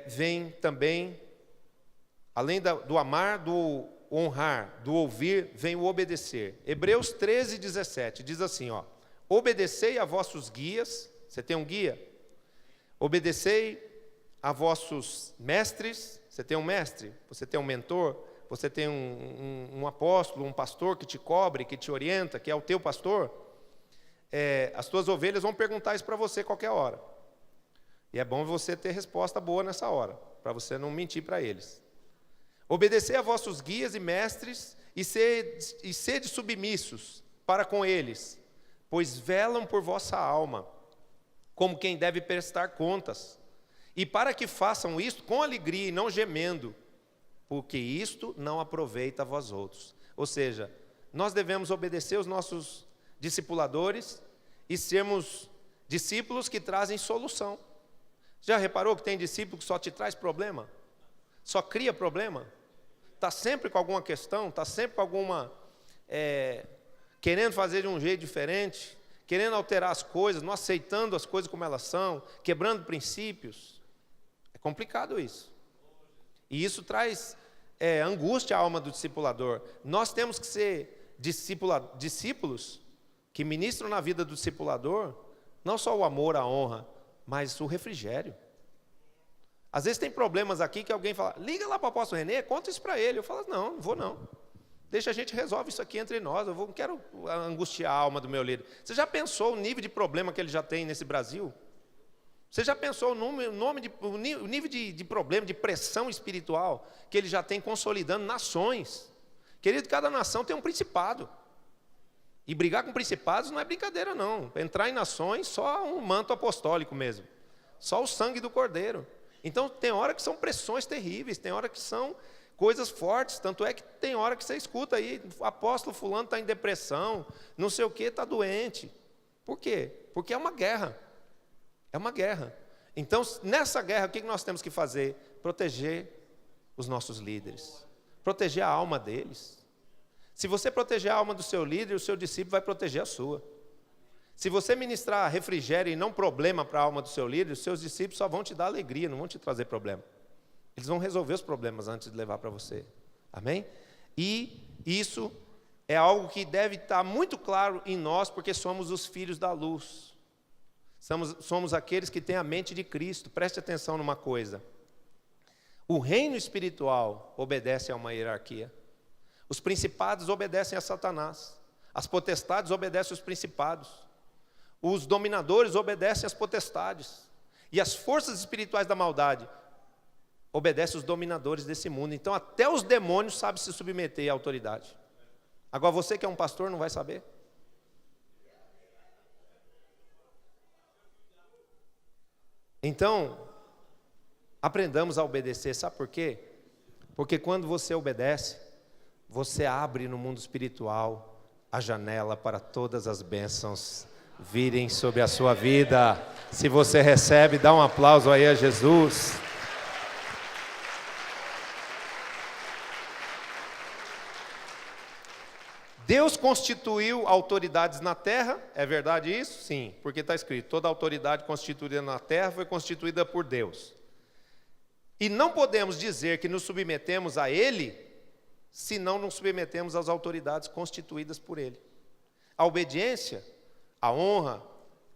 vem também, além do amar, do honrar, do ouvir, vem o obedecer. Hebreus 13, 17, diz assim, ó, obedecei a vossos guias, você tem um guia? Obedecei a vossos mestres, você tem um mestre? Você tem um mentor? Você tem um apóstolo, um pastor que te cobre, que te orienta, que é o teu pastor? As tuas ovelhas vão perguntar isso para você qualquer hora. E é bom você ter resposta boa nessa hora, para você não mentir para eles. Obedecei a vossos guias e mestres e sede submissos para com eles, pois velam por vossa alma, como quem deve prestar contas. E para que façam isto com alegria e não gemendo, porque isto não aproveita a vós outros. Ou seja, nós devemos obedecer os nossos discipuladores e sermos discípulos que trazem solução. Já reparou que tem discípulo que só te traz problema? Só cria problema? Está sempre com alguma questão, está sempre com alguma... querendo fazer de um jeito diferente, querendo alterar as coisas, não aceitando as coisas como elas são, quebrando princípios. É complicado isso. E isso traz angústia à alma do discipulador. Nós temos que ser discípulos que ministram na vida do discipulador, não só o amor, a honra, mas o refrigério. Às vezes tem problemas aqui que alguém fala, liga lá para o apóstolo René, conta isso para ele. Eu falo, não vou não. Deixa a gente resolve isso aqui entre nós, não quero angustiar a alma do meu líder. Você já pensou o nível de problema que ele já tem nesse Brasil? Você já pensou o nível de problema, de pressão espiritual que ele já tem consolidando nações? Querido, cada nação tem um principado. E brigar com principados não é brincadeira não. Entrar em nações, só um manto apostólico mesmo. Só o sangue do Cordeiro. Então tem hora que são pressões terríveis, tem hora que são coisas fortes, tanto é que tem hora que você escuta aí, o apóstolo fulano está em depressão, não sei o que, está doente. Por quê? Porque é uma guerra. É uma guerra. Então, nessa guerra, o que nós temos que fazer? Proteger os nossos líderes. Proteger a alma deles. Se você proteger a alma do seu líder, o seu discípulo vai proteger a sua. Se você ministrar refrigério e não problema para a alma do seu líder, os seus discípulos só vão te dar alegria, não vão te trazer problema. Eles vão resolver os problemas antes de levar para você. Amém? E isso é algo que deve estar muito claro em nós, porque somos os filhos da luz. Somos aqueles que têm a mente de Cristo. Preste atenção numa coisa. O reino espiritual obedece a uma hierarquia. Os principados obedecem a Satanás. As potestades obedecem aos principados. Os dominadores obedecem às potestades. E as forças espirituais da maldade obedecem aos dominadores desse mundo. Então até os demônios sabem se submeter à autoridade. Agora você que é um pastor não vai saber? Então, aprendamos a obedecer. Sabe por quê? Porque quando você obedece, você abre no mundo espiritual a janela para todas as bênçãos virem sobre a sua vida. Se você recebe, dá um aplauso aí a Jesus. Deus constituiu autoridades na terra, é verdade isso? Sim, porque está escrito, toda autoridade constituída na terra foi constituída por Deus. E não podemos dizer que nos submetemos a Ele, se não nos submetemos às autoridades constituídas por Ele. A obediência, a honra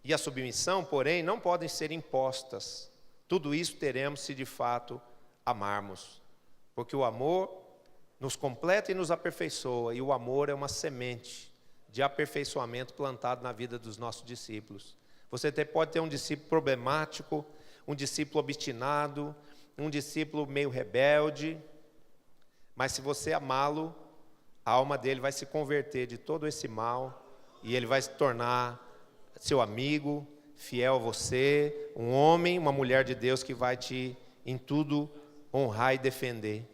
e a submissão, porém, não podem ser impostas. Tudo isso teremos se de fato amarmos, porque o amor nos completa e nos aperfeiçoa, e o amor é uma semente de aperfeiçoamento plantado na vida dos nossos discípulos. Você pode ter um discípulo problemático, um discípulo obstinado, um discípulo meio rebelde, mas se você amá-lo, a alma dele vai se converter de todo esse mal, e ele vai se tornar seu amigo, fiel a você, um homem, uma mulher de Deus que vai te, em tudo, honrar e defender.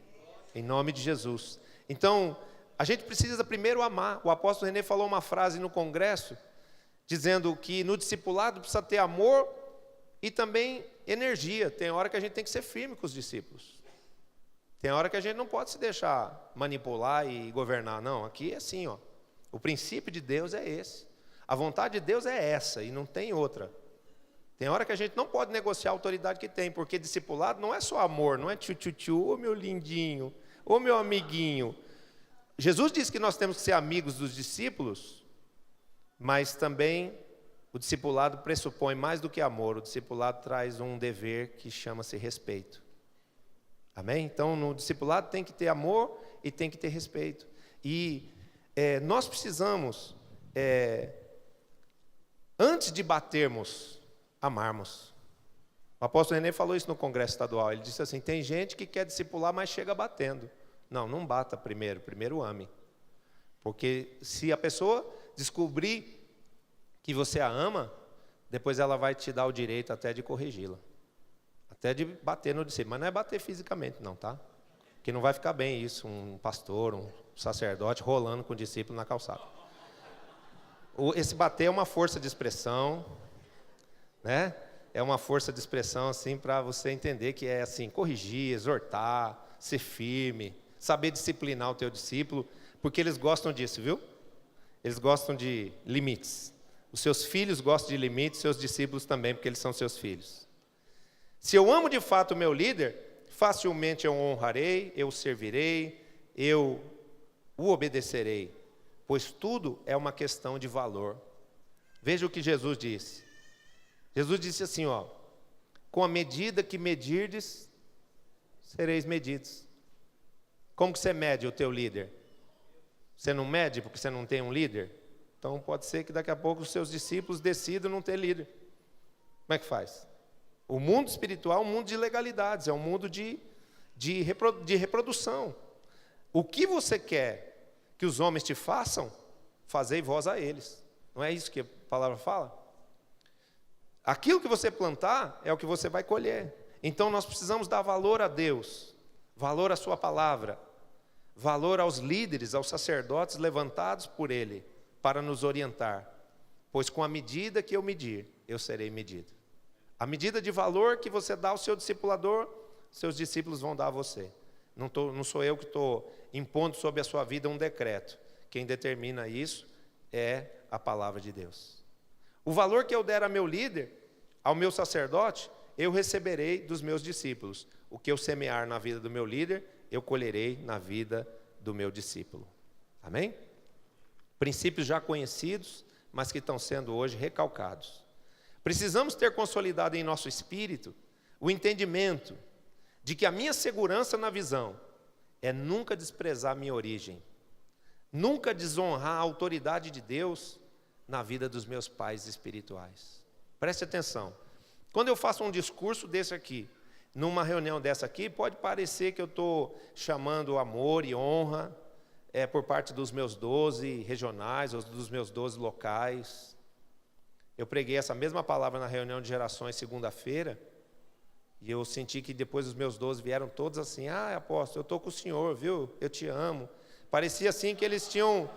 Em nome de Jesus. Então, a gente precisa primeiro amar. O apóstolo René falou uma frase no congresso, dizendo que no discipulado precisa ter amor e também energia. Tem hora que a gente tem que ser firme com os discípulos. Tem hora que a gente não pode se deixar manipular e governar. Não, aqui é assim, ó. O princípio de Deus é esse. A vontade de Deus é essa e não tem outra. Tem hora que a gente não pode negociar a autoridade que tem, porque discipulado não é só amor, não é tchu-tchu-tchu, ô meu lindinho, ô meu amiguinho. Jesus disse que nós temos que ser amigos dos discípulos, mas também o discipulado pressupõe mais do que amor. O discipulado traz um dever que chama-se respeito. Amém? Então, no discipulado tem que ter amor e tem que ter respeito. E nós precisamos, antes de batermos, amarmos. O apóstolo René falou isso no congresso estadual. Ele disse assim, tem gente que quer discipular, mas chega batendo. Não bata primeiro ame. Porque se a pessoa descobrir que você a ama, depois ela vai te dar o direito até de corrigi-la. Até de bater no discípulo. Mas não é bater fisicamente não, tá? Porque não vai ficar bem isso, um pastor, um sacerdote rolando com o discípulo na calçada. Esse bater é uma força de expressão, né? É uma força de expressão assim para você entender que é assim, corrigir, exortar, ser firme, saber disciplinar o teu discípulo, porque eles gostam disso, viu? Eles gostam de limites. Os seus filhos gostam de limites, seus discípulos também, porque eles são seus filhos. Se eu amo de fato o meu líder, facilmente eu o honrarei, eu o servirei, eu o obedecerei, pois tudo é uma questão de valor. Veja o que Jesus disse. Jesus disse assim, ó, com a medida que medirdes, sereis medidos. Como que você mede o teu líder? Você não mede porque você não tem um líder? Então pode ser que daqui a pouco os seus discípulos decidam não ter líder. Como é que faz? O mundo espiritual é um mundo de legalidades, é um mundo de reprodução. O que você quer que os homens te façam, fazei vós a eles. Não é isso que a palavra fala? Aquilo que você plantar é o que você vai colher. Então nós precisamos dar valor a Deus, valor à sua palavra, valor aos líderes, aos sacerdotes levantados por Ele, para nos orientar. Pois com a medida que eu medir, eu serei medido. A medida de valor que você dá ao seu discipulador, seus discípulos vão dar a você. Não sou eu que estou impondo sobre a sua vida um decreto. Quem determina isso é a palavra de Deus. O valor que eu der a meu líder, ao meu sacerdote, eu receberei dos meus discípulos. O que eu semear na vida do meu líder, eu colherei na vida do meu discípulo. Amém? Princípios já conhecidos, mas que estão sendo hoje recalcados. Precisamos ter consolidado em nosso espírito o entendimento de que a minha segurança na visão é nunca desprezar a minha origem, nunca desonrar a autoridade de Deus na vida dos meus pais espirituais. Preste atenção. Quando eu faço um discurso desse aqui, numa reunião dessa aqui, pode parecer que eu estou chamando amor e honra por parte dos meus 12 regionais, ou dos meus 12 locais. Eu preguei essa mesma palavra na reunião de gerações segunda-feira, e eu senti que depois os meus 12 vieram todos assim: ah, apóstolo, eu estou com o senhor, viu? Eu te amo. Parecia assim que eles tinham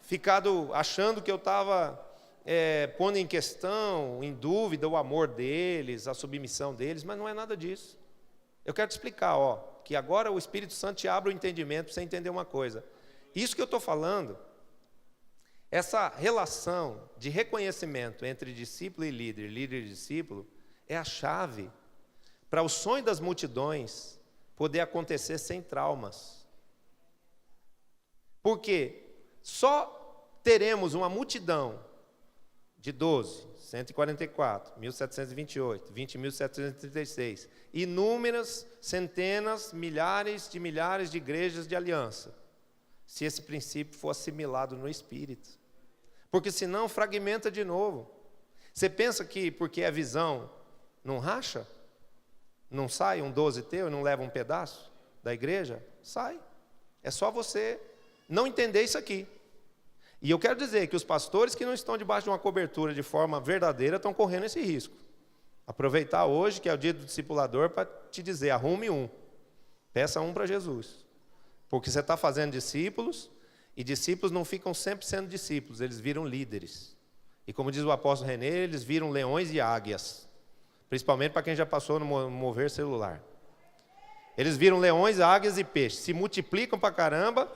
ficado achando que eu estava pondo em questão, em dúvida, o amor deles, a submissão deles, mas não é nada disso. Eu quero te explicar, que agora o Espírito Santo te abre o entendimento para você entender uma coisa. Isso que eu estou falando, essa relação de reconhecimento entre discípulo e líder, líder e discípulo, é a chave para o sonho das multidões poder acontecer sem traumas. Porque só teremos uma multidão de 12, 144, 1728, 20.736, inúmeras, centenas, milhares de igrejas de aliança, se esse princípio for assimilado no Espírito. Porque senão fragmenta de novo. Você pensa que porque é visão, não racha? Não sai um 12 teu e não leva um pedaço da igreja? Sai. É só você não entender isso aqui. E eu quero dizer que os pastores que não estão debaixo de uma cobertura de forma verdadeira estão correndo esse risco. Aproveitar hoje, que é o dia do discipulador, para te dizer: arrume um. Peça um para Jesus. Porque você está fazendo discípulos, e discípulos não ficam sempre sendo discípulos, eles viram líderes. E como diz o apóstolo René, eles viram leões e águias. Principalmente para quem já passou no mover celular. Eles viram leões, águias e peixes. Se multiplicam para caramba.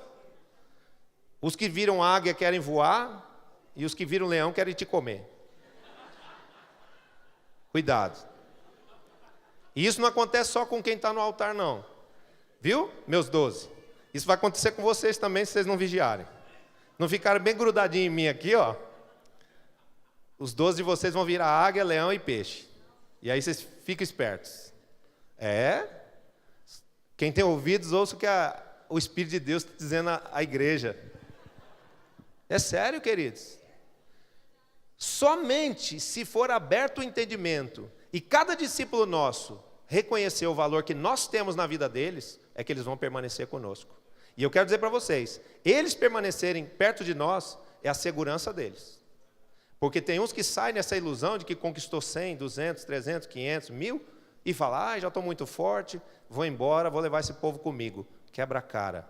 Os que viram águia querem voar, e os que viram leão querem te comer. Cuidado. E isso não acontece só com quem está no altar, não. Viu, meus 12? Isso vai acontecer com vocês também, se vocês não vigiarem. Não ficarem bem grudadinhos em mim aqui, Os 12 de vocês vão virar águia, leão e peixe. E aí vocês ficam espertos. Quem tem ouvidos, ouça o que o Espírito de Deus está dizendo à igreja. É sério, queridos. Somente se for aberto o entendimento e cada discípulo nosso reconhecer o valor que nós temos na vida deles, é que eles vão permanecer conosco. E eu quero dizer para vocês, eles permanecerem perto de nós é a segurança deles. Porque tem uns que saem nessa ilusão de que conquistou 100, 200, 300, 500, 1000 e fala: já estou muito forte, vou embora, vou levar esse povo comigo. Quebra a cara.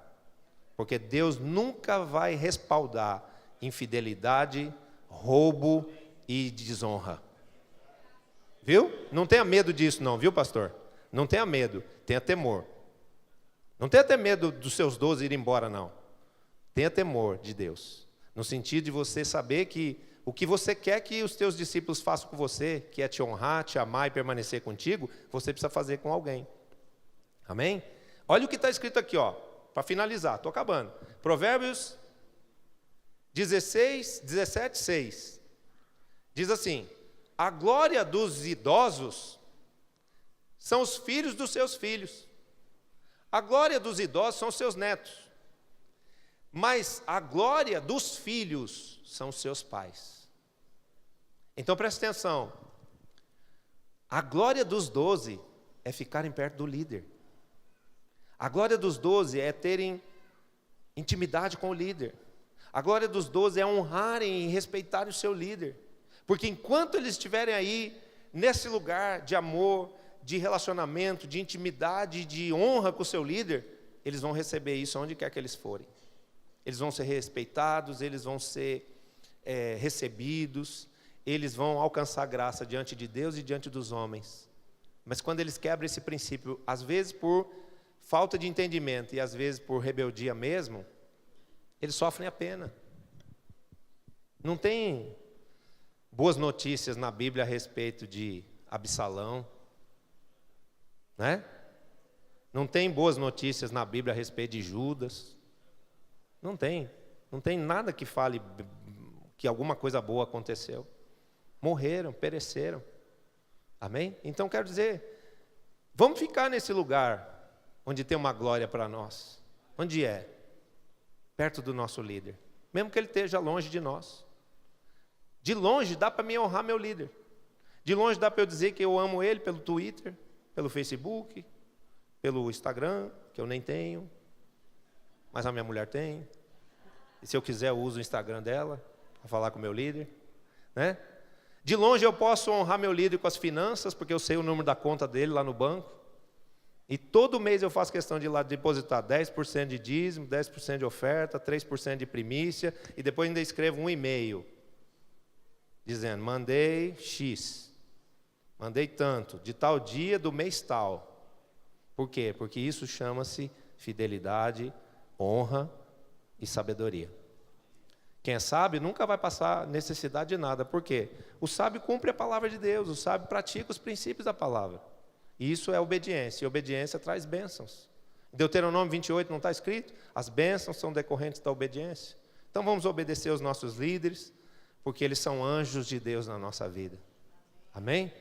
Porque Deus nunca vai respaldar infidelidade, roubo e desonra. Viu? Não tenha medo disso não, viu, pastor? Não tenha medo, tenha temor. Não tenha até medo dos seus 12 irem embora, não. Tenha temor de Deus. No sentido de você saber que o que você quer que os teus discípulos façam com você, que é te honrar, te amar e permanecer contigo, você precisa fazer com alguém. Amém? Olha o que está escrito aqui, para finalizar, estou acabando. Provérbios 17, 6. Diz assim: a glória dos idosos são os filhos dos seus filhos. A glória dos idosos são os seus netos. Mas a glória dos filhos são os seus pais. Então preste atenção. A glória dos 12 é ficarem perto do líder. A glória dos 12 é terem intimidade com o líder. A glória dos 12 é honrarem e respeitarem o seu líder. Porque enquanto eles estiverem aí, nesse lugar de amor, de relacionamento, de intimidade, de honra com o seu líder, eles vão receber isso onde quer que eles forem. Eles vão ser respeitados, eles vão ser recebidos, eles vão alcançar graça diante de Deus e diante dos homens. Mas quando eles quebram esse princípio, às vezes por falta de entendimento e às vezes por rebeldia mesmo, eles sofrem a pena. Não tem boas notícias na Bíblia a respeito de Absalão, né? Não tem boas notícias na Bíblia a respeito de Judas. Não tem nada que fale que alguma coisa boa aconteceu. Morreram, pereceram. Amém? Então quero dizer, vamos ficar nesse lugar onde tem uma glória para nós. Onde é? Perto do nosso líder. Mesmo que ele esteja longe de nós. De longe dá para me honrar meu líder. De longe dá para eu dizer que eu amo ele pelo Twitter, pelo Facebook, pelo Instagram, que eu nem tenho, mas a minha mulher tem. E se eu quiser, eu uso o Instagram dela para falar com o meu líder, né? De longe eu posso honrar meu líder com as finanças, porque eu sei o número da conta dele lá no banco. E todo mês eu faço questão de ir lá depositar 10% de dízimo, 10% de oferta, 3% de primícia, e depois ainda escrevo um e-mail, dizendo, mandei X, mandei tanto, de tal dia do mês tal. Por quê? Porque isso chama-se fidelidade, honra e sabedoria. Quem é sábio nunca vai passar necessidade de nada. Por quê? O sábio cumpre a palavra de Deus, o sábio pratica os princípios da palavra. E isso é obediência, e obediência traz bênçãos. Em Deuteronômio 28 não está escrito? As bênçãos são decorrentes da obediência. Então vamos obedecer aos nossos líderes, porque eles são anjos de Deus na nossa vida. Amém?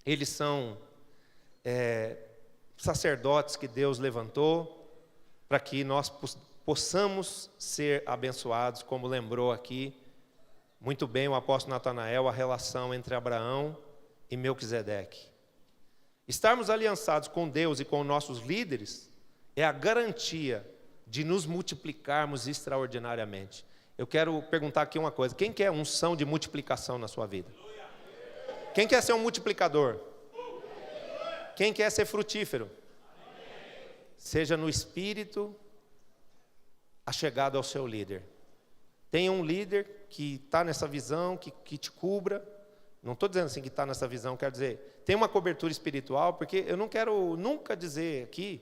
Eles são sacerdotes que Deus levantou para que nós possamos ser abençoados, como lembrou aqui muito bem o apóstolo Natanael, a relação entre Abraão e Melquisedeque. Estarmos aliançados com Deus e com nossos líderes é a garantia de nos multiplicarmos extraordinariamente. Eu quero perguntar aqui uma coisa: quem quer unção de multiplicação na sua vida? Quem quer ser um multiplicador? Quem quer ser frutífero? Seja no espírito achegado ao seu líder. Tenha um líder que está nessa visão, que te cubra. Não estou dizendo assim que está nessa visão, quero dizer, tem uma cobertura espiritual, porque eu não quero nunca dizer aqui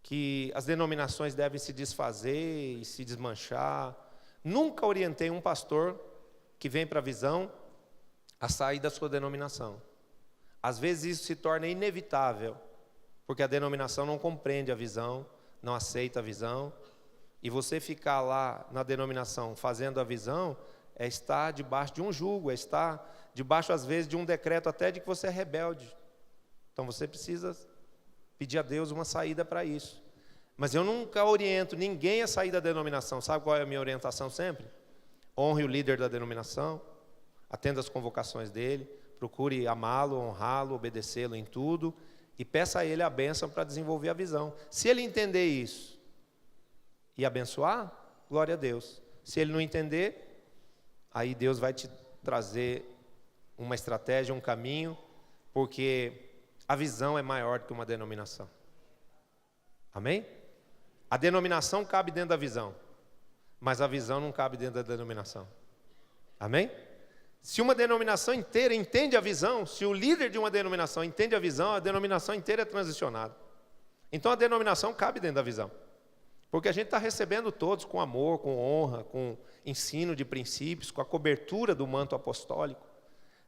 que as denominações devem se desfazer e se desmanchar. Nunca orientei um pastor que vem para a visão a sair da sua denominação. Às vezes isso se torna inevitável, porque a denominação não compreende a visão, não aceita a visão, e você ficar lá na denominação fazendo a visão é estar debaixo de um jugo, é estar debaixo às vezes de um decreto até de que você é rebelde. Então você precisa pedir a Deus uma saída para isso. Mas eu nunca oriento ninguém a sair da denominação. Sabe qual é a minha orientação sempre? Honre o líder da denominação, atenda as convocações dele, procure amá-lo, honrá-lo, obedecê-lo em tudo e peça a ele a bênção para desenvolver a visão. Se ele entender isso e abençoar, glória a Deus. Se ele não entender, aí Deus vai te trazer uma estratégia, um caminho, porque a visão é maior do que uma denominação. Amém? A denominação cabe dentro da visão, mas a visão não cabe dentro da denominação. Amém? Se uma denominação inteira entende a visão, se o líder de uma denominação entende a visão, a denominação inteira é transicionada. Então a denominação cabe dentro da visão. Porque a gente está recebendo todos com amor, com honra, com ensino de princípios, com a cobertura do manto apostólico.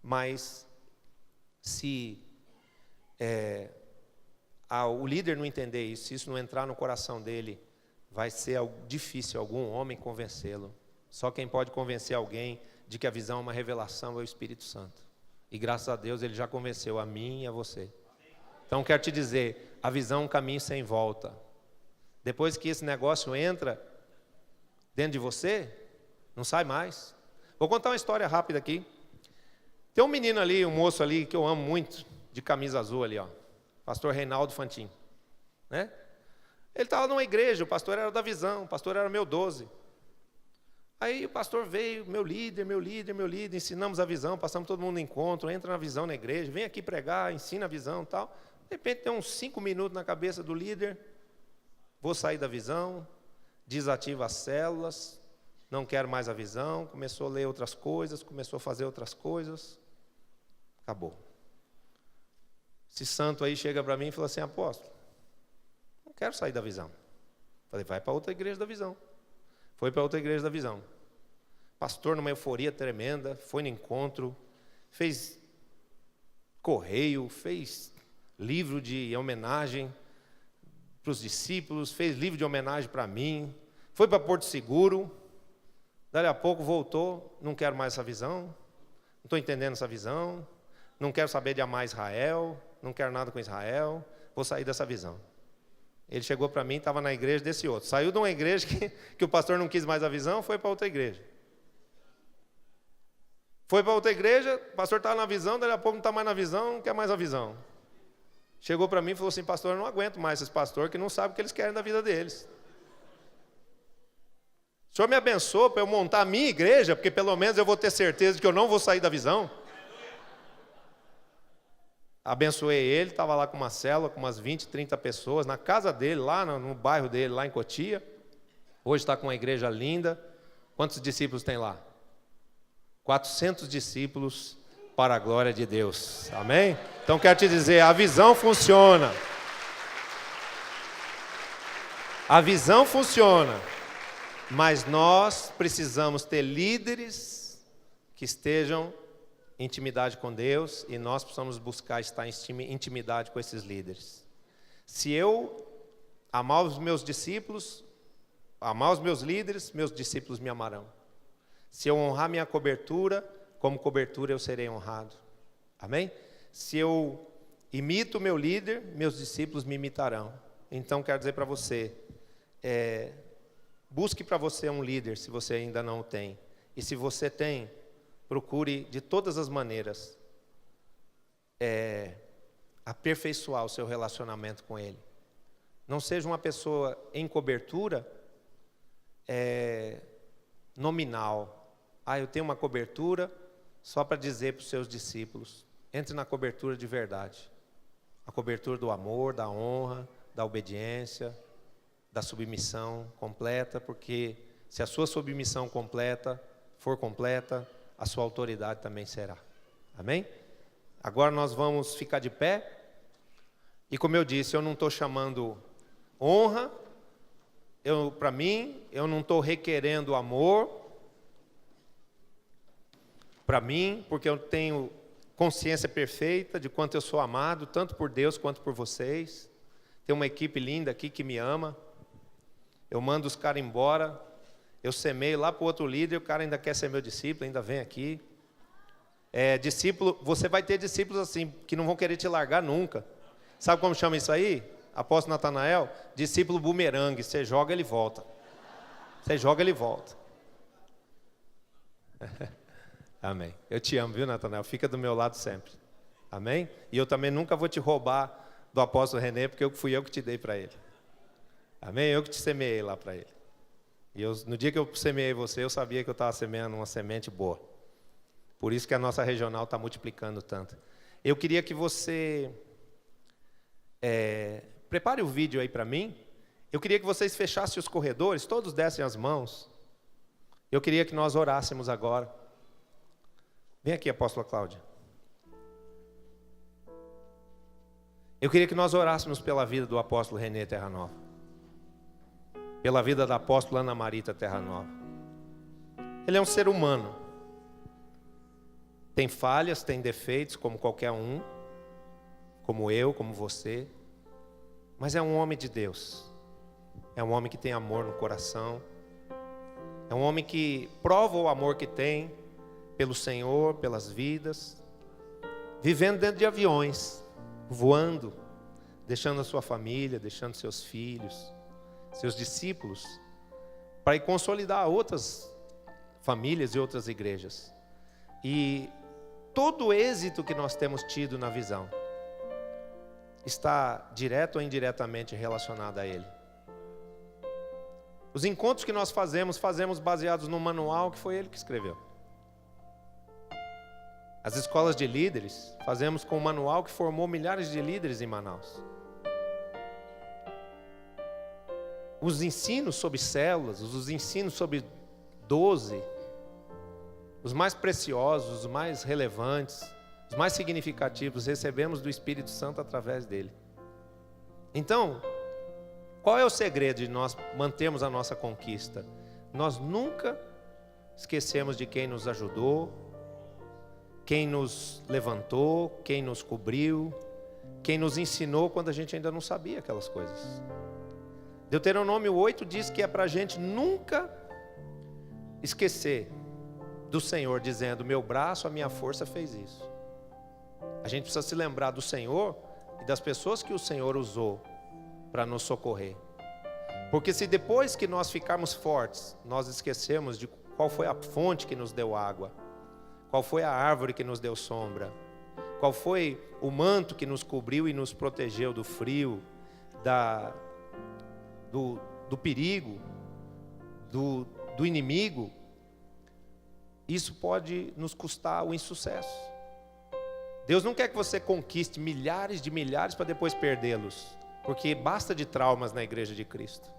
Mas se o líder não entender isso, se isso não entrar no coração dele, vai ser difícil algum homem convencê-lo. Só quem pode convencer alguém de que a visão é uma revelação é o Espírito Santo. E graças a Deus ele já convenceu a mim e a você. Então quero te dizer, a visão é um caminho sem volta. Depois que esse negócio entra dentro de você, não sai mais. Vou contar uma história rápida aqui. Tem um menino ali, um moço ali, que eu amo muito, de camisa azul ali, ó. Pastor Reinaldo Fantin. Né? Ele estava numa igreja, o pastor era da visão, o pastor era meu 12. Aí o pastor veio, meu líder, ensinamos a visão, passamos todo mundo no encontro, entra na visão na igreja, vem aqui pregar, ensina a visão e tal. De repente tem uns 5 minutos na cabeça do líder, vou sair da visão, desativa as células, não quero mais a visão, começou a ler outras coisas, começou a fazer outras coisas, acabou. Esse santo aí chega para mim e fala assim, apóstolo, não quero sair da visão. Falei, vai para outra igreja da visão. Foi para outra igreja da visão. pastor numa euforia tremenda, foi no encontro, fez correio, fez livro de homenagem para os discípulos, fez livro de homenagem para mim, foi para Porto Seguro, dali a pouco voltou, não quero mais essa visão, não estou entendendo essa visão, não quero saber de amar Israel, não quero nada com Israel, vou sair dessa visão. Ele chegou para mim, estava na igreja desse outro. Saiu de uma igreja que o pastor não quis mais a visão, foi para outra igreja. Foi para outra igreja, o pastor estava na visão, daqui a pouco não está mais na visão, não quer mais a visão. Chegou para mim e falou assim, pastor, eu não aguento mais esses pastores que não sabem o que eles querem da vida deles. O senhor me abençoa para eu montar a minha igreja, porque pelo menos eu vou ter certeza de que eu não vou sair da visão. Abençoei ele, estava lá com uma célula, com umas 20, 30 pessoas, na casa dele, lá no bairro dele, lá em Cotia. Hoje está com uma igreja linda. Quantos discípulos tem lá? 400 discípulos para a glória de Deus. Amém? Então quero te dizer, a visão funciona. A visão funciona. Mas nós precisamos ter líderes que estejam em intimidade com Deus e nós precisamos buscar estar em intimidade com esses líderes. Se eu amar os meus discípulos, amar os meus líderes, meus discípulos me amarão. Se eu honrar minha cobertura, como cobertura eu serei honrado. Amém? Se eu imito o meu líder, meus discípulos me imitarão. Então quero dizer para você, busque para você um líder, se você ainda não o tem. E se você tem, procure de todas as maneiras aperfeiçoar o seu relacionamento com ele. Não seja uma pessoa em cobertura nominal. Eu tenho uma cobertura só para dizer para os seus discípulos. Entre na cobertura de verdade. A cobertura do amor, da honra, da obediência, da submissão completa, porque se a sua submissão for completa, a sua autoridade também será. Amém? Agora nós vamos ficar de pé. E como eu disse, eu não estou chamando honra, para mim, eu não estou requerendo amor, para mim, porque eu tenho consciência perfeita de quanto eu sou amado, tanto por Deus quanto por vocês. Tem uma equipe linda aqui que me ama. Eu mando os caras embora, eu semeio lá para o outro líder, o cara ainda quer ser meu discípulo, ainda vem aqui. Discípulo, você vai ter discípulos assim, que não vão querer te largar nunca. Sabe como chama isso aí? Apóstolo Natanael, discípulo bumerangue, você joga, ele volta. Você joga, ele volta. Amém. Eu te amo, viu, Natanael? Fica do meu lado sempre. Amém? E eu também nunca vou te roubar do apóstolo René, porque fui eu que te dei para ele. Amém? Eu que te semeei lá para ele. E no dia que eu semeei você, eu sabia que eu estava semeando uma semente boa. Por isso que a nossa regional está multiplicando tanto. Eu queria que você prepare o vídeo aí para mim. Eu queria que vocês fechassem os corredores, todos dessem as mãos. Eu queria que nós orássemos agora. Vem aqui, apóstola Cláudia. Eu queria que nós orássemos pela vida do apóstolo René Terra Nova. Pela vida da apóstola Ana Marita Terra Nova. Ele é um ser humano. Tem falhas, tem defeitos, como qualquer um. Como eu, como você. Mas é um homem de Deus. É um homem que tem amor no coração. É um homem que prova o amor que tem pelo Senhor, pelas vidas. Vivendo dentro de aviões, voando, deixando a sua família, deixando seus filhos, seus discípulos, para ir consolidar outras famílias e outras igrejas. E todo o êxito que nós temos tido na visão está direto ou indiretamente relacionado a ele. Os encontros que nós fazemos baseados no manual que foi ele que escreveu. As escolas de líderes, fazemos com o manual que formou milhares de líderes em Manaus. Os ensinos sobre células, os ensinos sobre 12, os mais preciosos, os mais relevantes, os mais significativos, recebemos do Espírito Santo através dele. Então, qual é o segredo de nós mantermos a nossa conquista? Nós nunca esquecemos de quem nos ajudou, quem nos levantou, quem nos cobriu, quem nos ensinou quando a gente ainda não sabia aquelas coisas. Deuteronômio 8 diz que é para a gente nunca esquecer do Senhor, dizendo: meu braço, a minha força fez isso. A gente precisa se lembrar do Senhor e das pessoas que o Senhor usou para nos socorrer. Porque se depois que nós ficarmos fortes, nós esquecemos de qual foi a fonte que nos deu água, qual foi a árvore que nos deu sombra, qual foi o manto que nos cobriu e nos protegeu do frio, do perigo, do inimigo, isso pode nos custar o insucesso. Deus não quer que você conquiste milhares de milhares para depois perdê-los, porque basta de traumas na igreja de Cristo.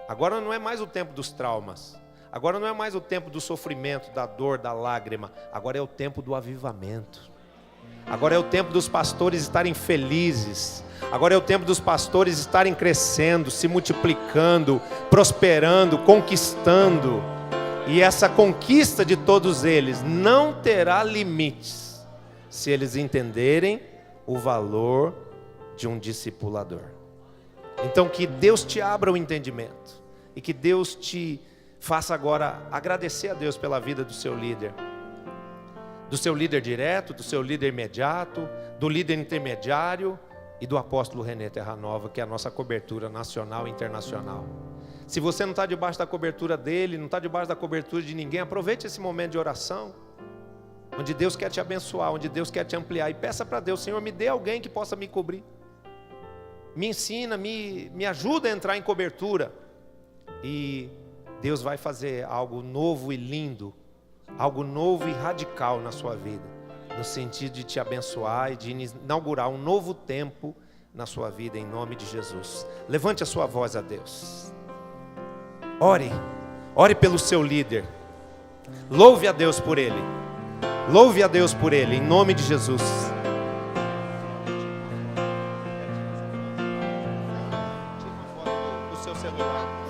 Agora não é mais o tempo dos traumas, agora não é mais o tempo do sofrimento, da dor, da lágrima, agora é o tempo do avivamento. Agora é o tempo dos pastores estarem felizes, agora é o tempo dos pastores estarem crescendo, se multiplicando, prosperando, conquistando. E essa conquista de todos eles não terá limites, se eles entenderem o valor de um discipulador. Então que Deus te abra o entendimento, e que Deus te faça agora agradecer a Deus pela vida do seu líder. Do seu líder direto, do seu líder imediato, do líder intermediário e do apóstolo René Terranova, que é a nossa cobertura nacional e internacional. Se você não está debaixo da cobertura dele, não está debaixo da cobertura de ninguém, aproveite esse momento de oração, onde Deus quer te abençoar, onde Deus quer te ampliar, e peça para Deus: Senhor, me dê alguém que possa me cobrir, me ensina, me ajuda a entrar em cobertura, e Deus vai fazer algo novo e lindo, algo novo e radical na sua vida, no sentido de te abençoar e de inaugurar um novo tempo na sua vida, em nome de Jesus. Levante a sua voz a Deus. Ore pelo seu líder. Louve a Deus por ele. Louve a Deus por ele, em nome de Jesus. Tira uma foto do seu celular.